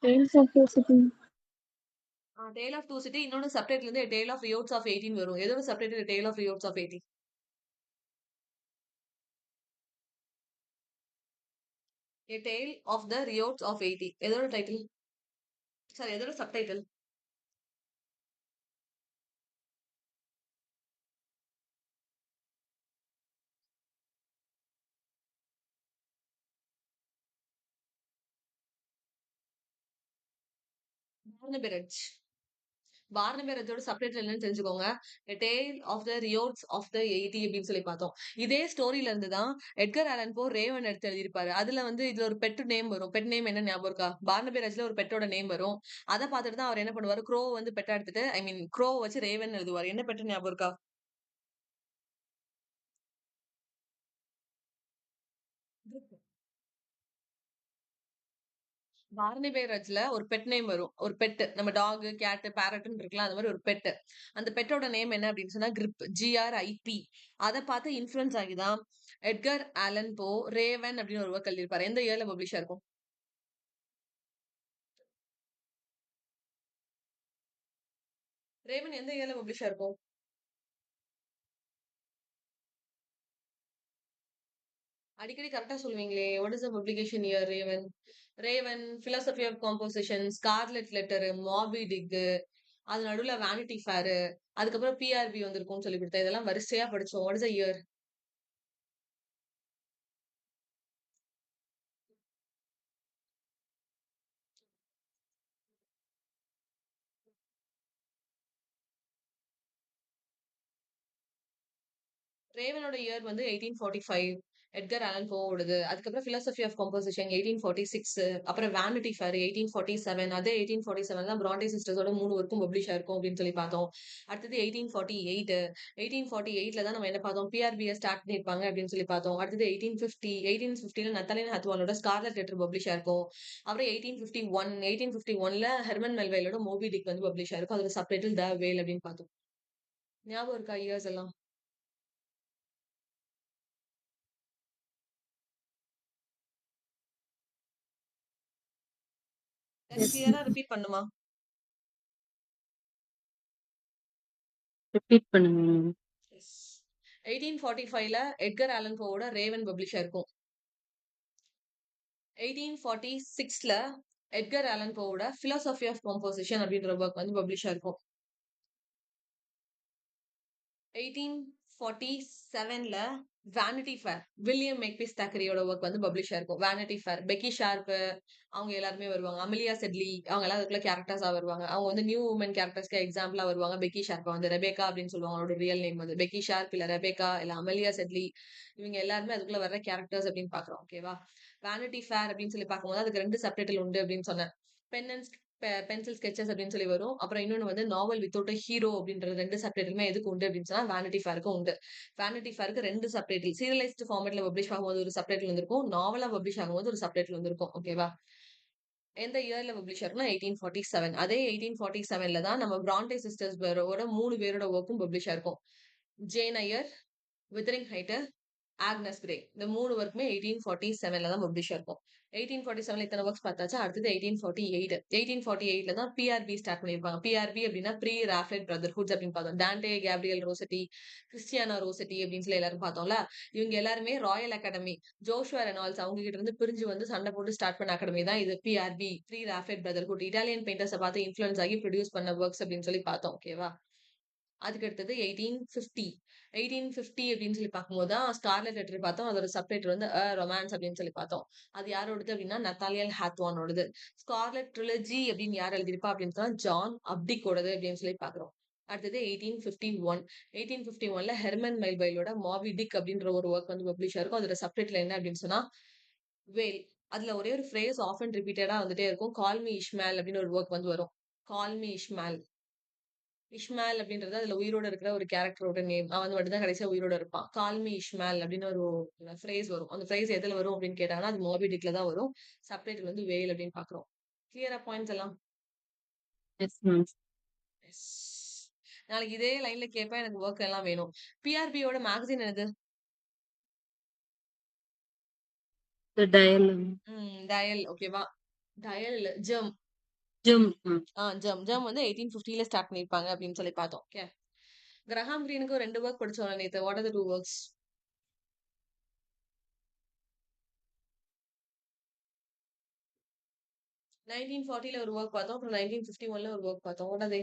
Tales of the City. Tale of two City. இன்னொன்னு சப்டைட்டில் இருந்து டேல் ஆஃப் ரியோட்ஸ் ஆஃப் 18 வரும். எதோட subtitle Tale of Riots of 18? A Tale of the Riots of 80. எதோட டைட்டில்? சாரி, எதோட சப்டைட்டில்? பார்னபெரஜ். பார்னபெரஜோட சப்டைட்டில் என்னன்னு தெரிஞ்சுக்கோங்க. A Tale of the Riots of the 80 அப்படின்னு சொல்லி பார்த்தோம். இதே ஸ்டோரியில இருந்து தான் எட்கர் ஆலன் போ ரேவன் எடுத்து எழுதியிருப்பாரு. அதுல வந்து இதுல ஒரு பெட் நேம் வரும். பெட் நேம் என்ன ஞாபகம் இருக்கா? பார்னபெரஜ்ல ஒரு பெட்டோட நேம் வரும். அதை பார்த்துட்டு தான் அவர் என்ன பண்ணுவாரு? க்ரோ வந்து பெட்டா எடுத்துட்டு க்ரோ வச்சு ரேவன் எழுதுவாரு. என்ன பெட்டு ஞாபகம் இருக்கா? பார்னிபேரஜ்ல ஒரு பெட் நேம் வரும். ஒரு பெட் நம்ம டாக், கேட், பேரட்னு இருக்கலாம். அந்த மாதிரி ஒரு பெட். அந்த பெட்டோட நேம் என்ன அப்படின்னு சொன்னா கிரிப். GRIP. அதை பார்த்து இன்ஃபுளுன்ஸ் ஆகிதான் எட்கர் ஆலன் போ ரேவன் அப்படின்னு ஒரு ஒர்க் எழுதியிருப்பாரு. எந்த இயர்ல பப்ளிஷ் ஆயிருக்கும்? ரேவன் எந்த இயர்ல பப்ளிஷ் ஆயிருக்கும்? அடிக்கடி கரெக்டா சொல்லுவீங்களே. What is the publication year Raven? Raven, Philosophy of Composition, Scarlet Letter, Moby Dick, அது நடுவுல வேனிட்டி ஃபேர், அதுக்கப்புறம் பிஆர்பி வந்திருக்கும்னு சொல்லிக் குடுத்தேன். இதெல்லாம் வரிசையா படிச்சோம். What is the year? ரேவனோட இயர் வந்து 1845. எட்கர் ஆலன் போவோடது. அதுக்கப்புறம் பிலாசபி ஆஃப் கம்போசிஷன் 1846. அப்புறம் வேனிட்டி ஃபேர் 1847. அதே 1847 தான் பிராண்டே சிஸ்டர்ஸோட 3 ஒர்க்கும் பப்ளிஷ் ஆயிருக்கும் அப்படின்னு சொல்லி பார்த்தோம். அடுத்தது 1848. 1848ல தான் நம்ம என்ன பார்த்தோம்? பிஆர்பியை ஸ்டார்ட் பண்ணிருப்பாங்க அப்படின்னு சொல்லி பார்த்தோம். அடுத்தது 1850. 1850ல நத்தாலின் ஹத்வானோட ஸ்கார்லெட் லெட்டர் பப்ளிஷ் ஆயிருக்கும். அப்புறம் 1851. 1851ல ஹெர்மன் மெல்வைலோட மோபி டிக் வந்து பப்ளிஷ் ஆயிருக்கும். அதோட சப்டைட்டில் த வேல் அப்படின்னு பார்த்தோம். ஞாபகம் இருக்கா இயர்ஸ் எல்லாம்? Yes, கிளியரா ரிப்பீட் பண்ணுமா? ரிப்பீட் பண்ணுங்க மேம். 1845ல எட்கர் ஆலன் போவோட ரேவன் பப்ளிஷ் ஆயிருக்கும். 1846ல எட்கர் ஆலன் போவோட பிலாசபி ஆஃப் கம்போசிஷன் அப்படின்ற ஒர்க் வந்து பப்ளிஷ் ஆயிருக்கும். 1847ல வேனிட்டி ஃபேர் வில்லியம் மேக்பீஸ் தாக்கரியோட ஒர்க் வந்து பப்ளிஷ் ஆயிருக்கும். வேனிட்டி ஃபேர் பெக்கி ஷார்ப் அவங்க எல்லாருமே வருவாங்க. அமிலியா செட்லி அவங்க எல்லாம் அதுக்குள்ள கேரக்டர்ஸா வருவாங்க. அவங்க வந்து நியூ உமன் கேரக்டர்ஸ்க்கு எக்ஸாம்பிளா வருவாங்க. பெக்கி ஷார்ப் வந்து ரெபேக்கா அப்படின்னு சொல்லுவாங்க. அவங்களோட ரியல் நேம் வந்து பெக்கி ஷார்ப் இல்ல ரெபேக்கா இல்ல அமிலியா செட்லி. இவங்க எல்லாருமே அதுக்குள்ள வர்ற கேரக்டர்ஸ் அப்படின்னு பாக்குறோம். ஓகேவா? வேனிட்டி ஃபேர் அப்படின்னு சொல்லி பார்க்கும்போது அதுக்கு 2 சப்டைட்டில் உண்டு அப்படின்னு சொன்னேன். பென் அண்ட் பென்சில் ஸ்கெச்சஸ் அப்படின்னு சொல்லி வரும். அப்புறம் இன்னொன்னு வந்து நாவல் வித்தவுட் ஹீரோ அப்படின்ற 2 சப்டைட்டிலுமே எதுக்கு உண்டு அப்படின்னு சொன்னா வேனிட்டி ஃபேருக்கு உண்டு. வேனிட்டி ஃபேருக்கு 2 சப்டைட்டில் சீரியலைஸ்டு ஃபார்மேட்ல பப்ளிஷ் ஆகும்போது ஒரு சப்டைட்டில் வந்திருக்கும். நாவலா பப்ளிஷ் ஆகும்போது ஒரு சப்டைட்டில் வந்திருக்கும். ஓகேவா? எந்த இயர்ல பப்ளிஷ் ஆகும்னா 1847. அதே 1847ல தான் நம்ம பிராண்டே சிஸ்டர்ஸ் ஓட 3 பேரோட ஒர்க்கும் பப்ளிஷ் ஆயிருக்கும். Jane Eyre, Wuthering Heights, Agnes Grey. இந்த 3 ஒர்க்குமே 1847ல தான் பப்ளிஷ் ஆயிருக்கும். 1847ல இத்தனை ஒர்க்ஸ் பார்த்தாச்சா? அடுத்தது 1848. 1848ல தான் பிஆர்பி ஸ்டார்ட் பண்ணிருப்பாங்க. பிஆர்பி அப்படின்னா ப்ரீ ராஃபெட் பிரதர்ஹுட்ஸ் அப்படின்னு பார்த்தோம். டான்டே கேப்ரியல் ரோசட்டி, கிறிஸ்டியானா ரோசட்டி அப்படின்னு சொல்லி எல்லாரும் பார்த்தோம்ல. இவங்க எல்லாருமே ராயல் அகாடமி ஜோஷுவா ரெனால்ட்ஸ் அவங்க கிட்ட இருந்து பிரிஞ்சு வந்து சண்டை போட்டு ஸ்டார்ட் பண்ண அகாடமி தான் இது பிஆர்பி ப்ரீ ராஃபெட் பிரதர்ஹுட். இட்டாலியன் பெயிண்டர்ஸை பார்த்து இன்ஃபுளுன்ஸ் ஆகி ப்ரொடியூஸ் பண்ண ஒர்க்ஸ் அப்படின்னு சொல்லி பார்த்தோம். ஓகேவா? அதுக்கு அடுத்தது 1850. 1850 அப்படின்னு சொல்லி பார்க்கும்போது தான் ஸ்கார்லெட் லெட்டர் பார்த்தோம். அதோட சப்டைட்டில் வந்து ரொமான்ஸ் அப்படின்னு சொல்லி பார்த்தோம். அது யாரோடது அப்படின்னா நத்தாலியல் ஹாத்வானோடது. ஸ்கார்லெட் ட்ரிலஜி அப்படின்னு யார் எழுதியிருப்பா அப்படின்னு சொன்னா ஜான் அப்டிக்கோடது அப்படின்னு சொல்லி பார்க்குறோம். அடுத்தது 1851. 1851ல ஹெர்மன் மெல்வைலோட மாபி டிக் அப்படின்ற ஒரு ஒர்க் வந்து பப்ளிஷ் ஆயிருக்கும். அதோட சப்டைட்டில் என்ன அப்படின்னு சொன்னா வேல். அதுல ஒரே ஒரு ஃப்ரேஸ் ஆஃப் அண்ட் ரிப்பீட்டடா வந்துட்டே இருக்கும். கால் மீ இஷ்மால் அப்படின்னு ஒரு ஒர்க் வந்து வரும். Call me இஷ்மால். இஷ்மால் அப்படின்றது அதுல உயிரோட இருக்கிற ஒரு கேரக்டரோட நேம். அவன் மட்டும் தான் கடைசியா உயிரோட இருப்பான். கால் மீ இஷ்மால் அப்படின்னு ஒரு ஃப்ரேஸ் வரும். அந்த ஃப்ரேஸ் எதுல வரும் அப்படின்னு கேட்டாங்கன்னா அது மோபி டிக்ல தான் வரும். சப்டைட்டில் வந்து வேல் அப்படின்னு பாக்குறோம். கிளியரா பாயிண்ட்ஸ் எல்லாம்? Yes ma'am. Yes. நாளைக்கு இதே லைன்ல கேட்பேன். எனக்கு ஒர்க் எல்லாம் வேணும். பிஆர்பியோட மேகசின் என்னது? Dial dial. ஓகேவா? டயல் இல்ல ஜெம். ஜம். ஜெம் வந்து 1850ல ஸ்டார்ட் பண்ணிருப்பாங்க அப்படின்னு சொல்லி பார்த்தோம். ஓகே. கிரஹாம் கிரீனுக்கு 2 ஒர்க் படிச்சோம் நேத்து. What are the 2 works? 1940ல ஒரு ஒர்க் பார்த்தோம். அப்புறம் 1951ல ஒரு ஒர்க் பார்த்தோம். What are they?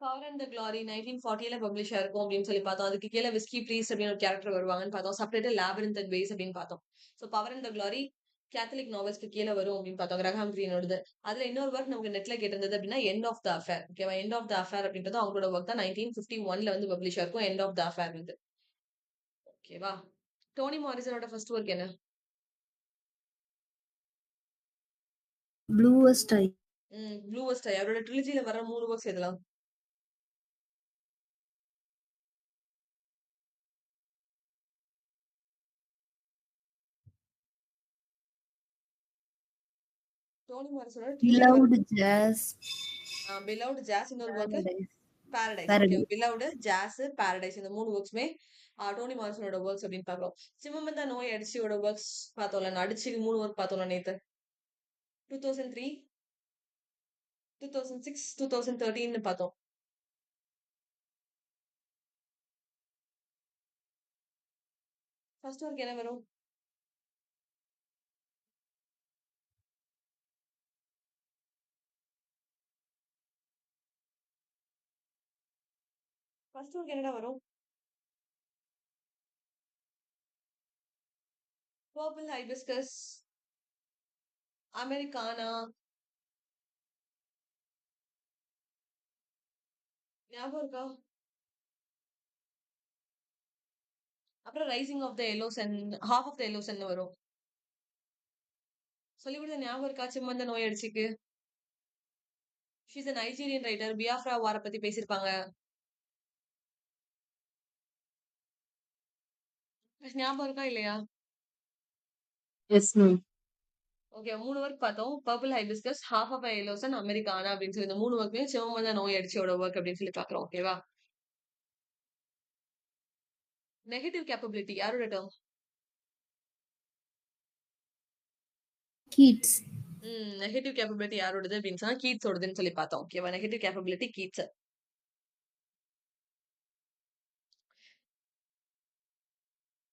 Power and the Glory 1940ல பப்ளிஷ் ஆயிருக்கும் அப்படின்னு சொல்லி பார்த்தோம். அதுக்கு கீழே விஸ்கி ப்ரீஸ்ட் அப்படின்னு ஒரு கேரக்டர் வருவாங்கன்னு பார்த்தோம். சப்டைட்டில் லேபிரிந்த் அண்ட் வேஸ் அப்படின்னு பார்த்தோம். So Power and the Glory Catholic நாவல்ஸ்க்கு கீழே வரும் அப்படின்னு பார்த்தோம். கிரஹாம் கிரீனோடது. அதுல இன்னொரு ஒர்க் நமக்கு நெட்ல கேட்டிருந்தது அப்படின்னா எண்ட் ஆஃப் த அஃபேர். ஓகேவா? எண்ட் ஆஃப் த அஃபேர் அப்படின்றது அவங்களோட ஒர்க் தான் 1951ல வந்து பப்ளிஷ் ஆயிருக்கும். எண்ட் ஆஃப் த அஃபேர் வந்து. ஓகேவா? டோனி மாரிசனோட ஃபர்ஸ்ட் ஒர்க் என்ன? Bluest eye. ப்ளூவஸ்ட் ஐ. அவரோட ட்ரிலஜில வர 3 ஒர்க்ஸ் எதெல்லாம்? டோனி மாரிசனோட ட்ரிலஜில வர Beloved jazz. பிலவுட் ஜாஸ் இன்னொரு work. Paradise. Paradise. Okay. Paradise. Beloved, Jazz, Paradise இந்த 3 ஒர்க்ஸுமே டோனி மார்சனோட ஒர்க்ஸ் அப்படின்னு பார்க்கிறோம். சிமமந்தா நோய் அடிச்சியோட ஒர்க்ஸ் பார்த்தோம்ல. அடிச்சு 3 ஒர்க் பார்த்தோம்ல நேத்து. 2003, 2006, 2013 பார்த்தோம். ஃபர்ஸ்ட் ஒர்க் என்ன வரும்? ஃபர்ஸ்ட் ஒர்க் என்னடா வரும்? பர்பிள் ஹைபிஸ்கஸ், அமெரிக்கானா, ஞாபகம் இருக்கா? அப்புறம் Rising of the Yellow Sun, Half of the Yellow Sun வரும். சொல்லி கொடுத்த ஞாபகம் இருக்கா? சிம்மந்த நோய் அடிச்சுக்கு. She's a Nigerian writer. Biafra war பத்தி பேசியிருப்பாங்க. ஞாபகம் இருக்கா இல்லையா? Yes ma'am. ஓகே 3 ஒர்க் பார்த்தோம். Purple Hibiscus, Half of Yellow Sun, Americanah அப்படின்னு சொல்லி இந்த 3 ஒர்க்குமே சிவமந்த நோய் அடிச்சோட ஒர்க் அப்படின்னு சொல்லி பார்க்குறோம். ஓகேவா? நெகட்டிவ் கேப்பபிலிட்டி யாரோட டேர்ம்? Keats. நெகட்டிவ் கேப்பபிலிட்டி யாரோடது அப்படின்னு சொன்னா கீட்ஸோடதுன்னு சொல்லி பார்த்தோம். ஓகேவா? Negative capability Keats.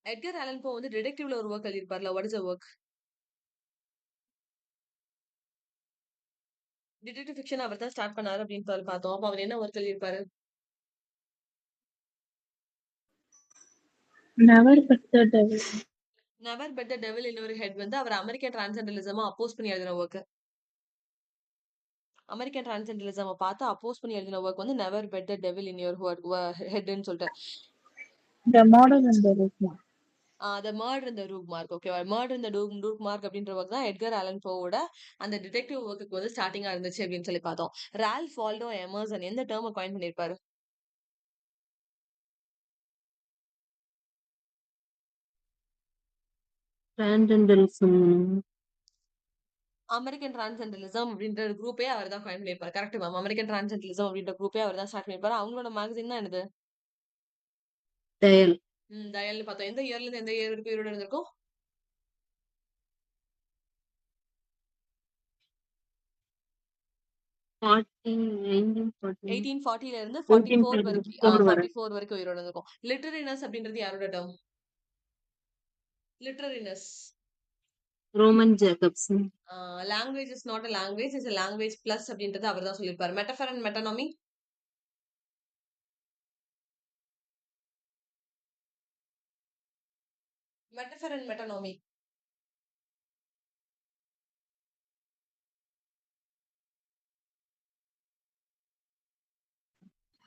Edgar Allan Poe வந்து டிடெக்டிவ்ல ஒரு ஒர்க் எழுதியிருப்பார்ல. What is a work? Detective fiction அவர் தான் ஸ்டார்ட் பண்ணாரு அப்படின்னு சொல்லி பார்த்தோம். அப்போ அவர் என்ன ஒர்க் எழுதியிருப்பாரு? Never but the devil. Never bed the devil in your head வந்து அவர் அமெரிக்கன் டிரான்சென்டலிசம் அப்போஸ் பண்ணி எழுதின ஒர்க். அமெரிக்கன் டிரான்சென்டலிசம் பார்த்து அப்போஸ் பண்ணி எழுதின ஒர்க் வந்து Never bed the devil in Your ஹெட்னு சொல்லிட்டு. The model and the Rukma. The Murder in the Rue Morgue. ஓகேவா? மர்டர் இந்த ரூக் மார்க் அப்படின்ற ஒர்க் தான் எட்கர் ஆலன் போவோட அந்த டிடெக்டிவ் ஒர்க்குக்கு வந்து ஸ்டார்டிங்கா இருந்துச்சு அப்படின்னு சொல்லி பார்த்தோம். ரால்ஃப் வால்டோ எமர்சன் எந்த டேர்மை காயின் பண்ணியிருப்பாரு? டிரான்செண்டலிசம். அமெரிக்கன் டிரான்சென்டலிசம் அப்படின்ற குரூப்பே அவர் தான் காயின் பண்ணியிருப்பாரு. Correct ma'am. அமெரிக்கன் டிரான்சென்டலிசம் அப்படின்ற குரூப்பே அவர் தான் ஸ்டார்ட் பண்ணியிருப்பாரு. அவங்களோட மேகசின் தான் என்னது? டயல். டயல்னு பார்த்தோம். எந்த இயர்ல இருந்து எந்த இயர் வரைக்கும் உயிரோட இருந்திருக்கும்? 1840ல இருந்து 44 வரைக்கும் 44 வரைக்கும் உயிரோட இருந்திருக்கும். லிட்டரரினஸ் அப்படின்றது யாரோட term? Literariness. Roman Jakobson. Language is not a language, is a language plus அப்படின்றது அவர் தான் சொல்லியிருப்பாரு. Metaphor and metonymy. Metaphor and metonymy.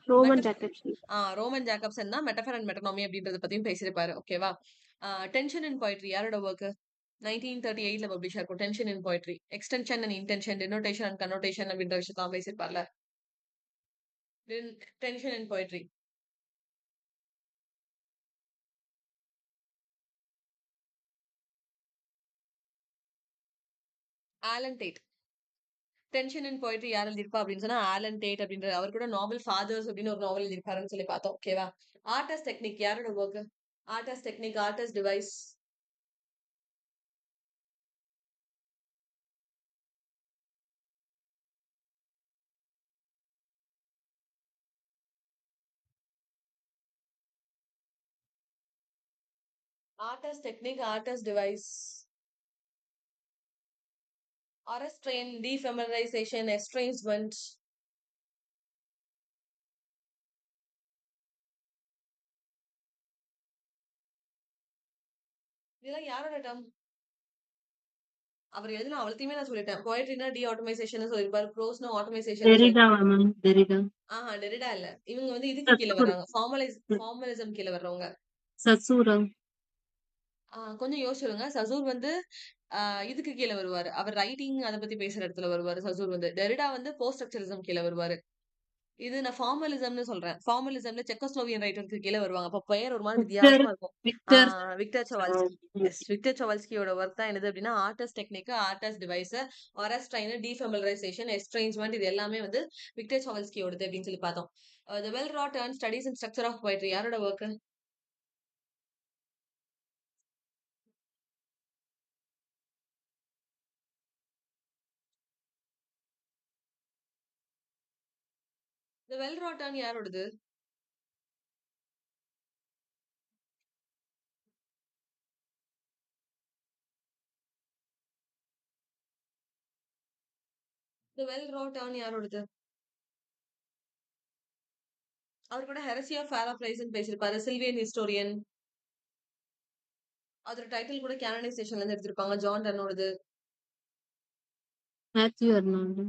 Roman Jakobson. Roman Jakobson தான் மெட்டஃபர் அண்ட் மெட்டனாமி அப்படின்றத பத்தியும் பேசியிருப்பாரு. ஓகேவா? டென்ஷன் இன் போய்ட்ரி யாரோட ஒர்க்? 1938ல பப்ளிஷ் ஆகும். Tension in Poetry, extension and intension, denotation and connotation அப்படின்ற விஷயத்தான் பேசியிருப்பார்ல. Tension in Poetry. Allen Tate. Tension in Poetry யார் எழுதியிருப்பா அப்படின்னு சொன்னா ஆலன் டேட் அப்படின்ற அவர் கூட நாவல் ஃபாதர்ஸ் அப்படின்னு ஒரு நாவல் எழுதியிருப்பாருன்னு சொல்லி பார்த்தோம். ஓகேவா? ஆர்டஸ் டெக்னிக் யாரோட work? Art as technique, art as device. Art as technique, art as device. Restraint, defeminization, estrangement. இதெல்லாம் யாரோட டேர்ம்? அவர் எழுதின அவ்வளத்தையுமே நான் சொல்லிட்டேன். போயட்ரினா D atomisation சொல்லிருப்பாரு. ப்ரோஸ்னா atomisation. Derrida ma'am. Derrida. Derrida இல்ல. இவங்க வந்து இதுக்கு கீழ வர்றாங்க. ஃபார்மலிசம் கீழ வர்றவங்க. சசூரா. கொஞ்சம் யோசிச்சுருங்க. சசூர் வந்து இதுக்கு கீழ வருவாரு. அவர் ரைட்டிங் அத பத்தி பேசுற இடத்துல வருவாரு. சசூர் வந்து. டெரிடா வந்து போஸ்ட் ஸ்ட்ரக்சரலிசம் கீழ வருவாரு. இது நான் ஃபார்மலிசம்னு சொல்றேன். ஃபார்மலிசம்ல செக்கோஸ்லோவியன் ரைட்டருக்கு கீழ வருவாங்க. அப்ப பெயர் ஒரு மாதிரி விக்டர் வித்தியாசமா இருக்கும். Victor Victor Shklovsky. Yes, Victor சவால்ஸ்கியோட ஒர்க் தான் என்னது அப்படின்னா ஆர்டஸ் டெக்னிக், ஆர்டஸ் டிவைஸ், ஆரஸ்ட்ரைன், டீஃபெமிலரைசேஷன், எஸ்ட்ரேஞ்ச்மெண்ட், இது எல்லாமே வந்து விக்டர் சவால்ஸ்கியோடது அப்படின்னு சொல்லி பார்த்தோம். தி வெல் ராட் அண்ட் studies and structure of poetry யாரோட ஒர்க்? தி வெல் ராட் அண்ட் யாரோடது? தி வெல் ராட் அண்ட் யாரோடது? அவர் கூட ஹெரசி ஆஃப் ஃபேராப்ரைஸ்ன்னு பேசியிருப்பாரு. Sylvan Historian. அதோட டைட்டில் கூட கேனனைசேஷன்ல இருந்து எடுத்திருப்பாங்க. ஜான் டன்னோடது. Matthew Arnold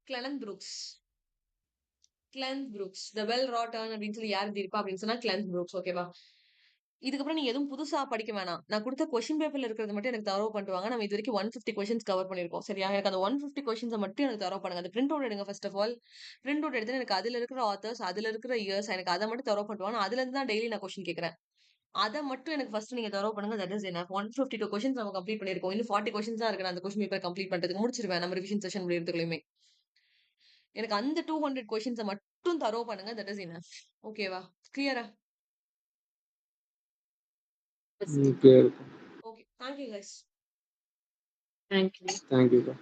Cleanth Brooks. Cleanth Brooks. The Well Wrought Urn அப்படின்னு சொல்லி யார் எழுதியிருப்பா அப்படின்னு சொன்னா கிளென்த் புரூக்ஸ். ஓகேவா? இதுக்கப்புறம் நீங்க எதுவும் புதுசா படிக்க வேணாம். நான் கொடுத்த கொஸ்டின் பேப்பர்ல இருக்கிறது மட்டும் எனக்கு தரவு பண்ணிட்டு வாங்க. நம்ம இது வரைக்கும் 150 கொஸ்டின்ஸ் கவர் பண்ணிருக்கோம். சரியா? எனக்கு அந்த 150 கொஸ்டின்ஸை மட்டும் எனக்கு தரவு பண்ணுங்க. அந்த பிரிண்ட் அவுட் எடுங்க first of all. Print out எடுத்து எனக்கு அதுல இருக்கிற ஆத்தர்ஸ், அதுல இருக்கிற இயர்ஸ், எனக்கு அதை மட்டும் தரவு பண்ணிட்டு வாங்க. அதுல இருந்து தான் டெய்லி நான் கொஸ்டின் கேட்கறேன். அதை மட்டும் எனக்கு ஃபர்ஸ்ட் நீங்க தரவு பண்ணுங்க. That is enough. 152 கொஸ்டின்ஸ் நம்ம கம்ப்ளீட் பண்ணிருக்கோம். இன்னும் 40 கொஸ்டின்ஸ் தான் இருக்கு. நான் அந்த கொஸ்டின் பேப்பர் கம்ப்ளீட் பண்றதுக்கு முடிச்சிருவேன். நம்ம ரிவிஷன் செஷன் முடியறதுக்குள்ளயுமே எனக்கு அந்த 200 கொஸ்டின்ஸை மட்டும் தரவு பண்ணுங்க. That is enough. ஓகேவா? கிளியரா? Okay. Okay. Thank you guys. Thank you thank you.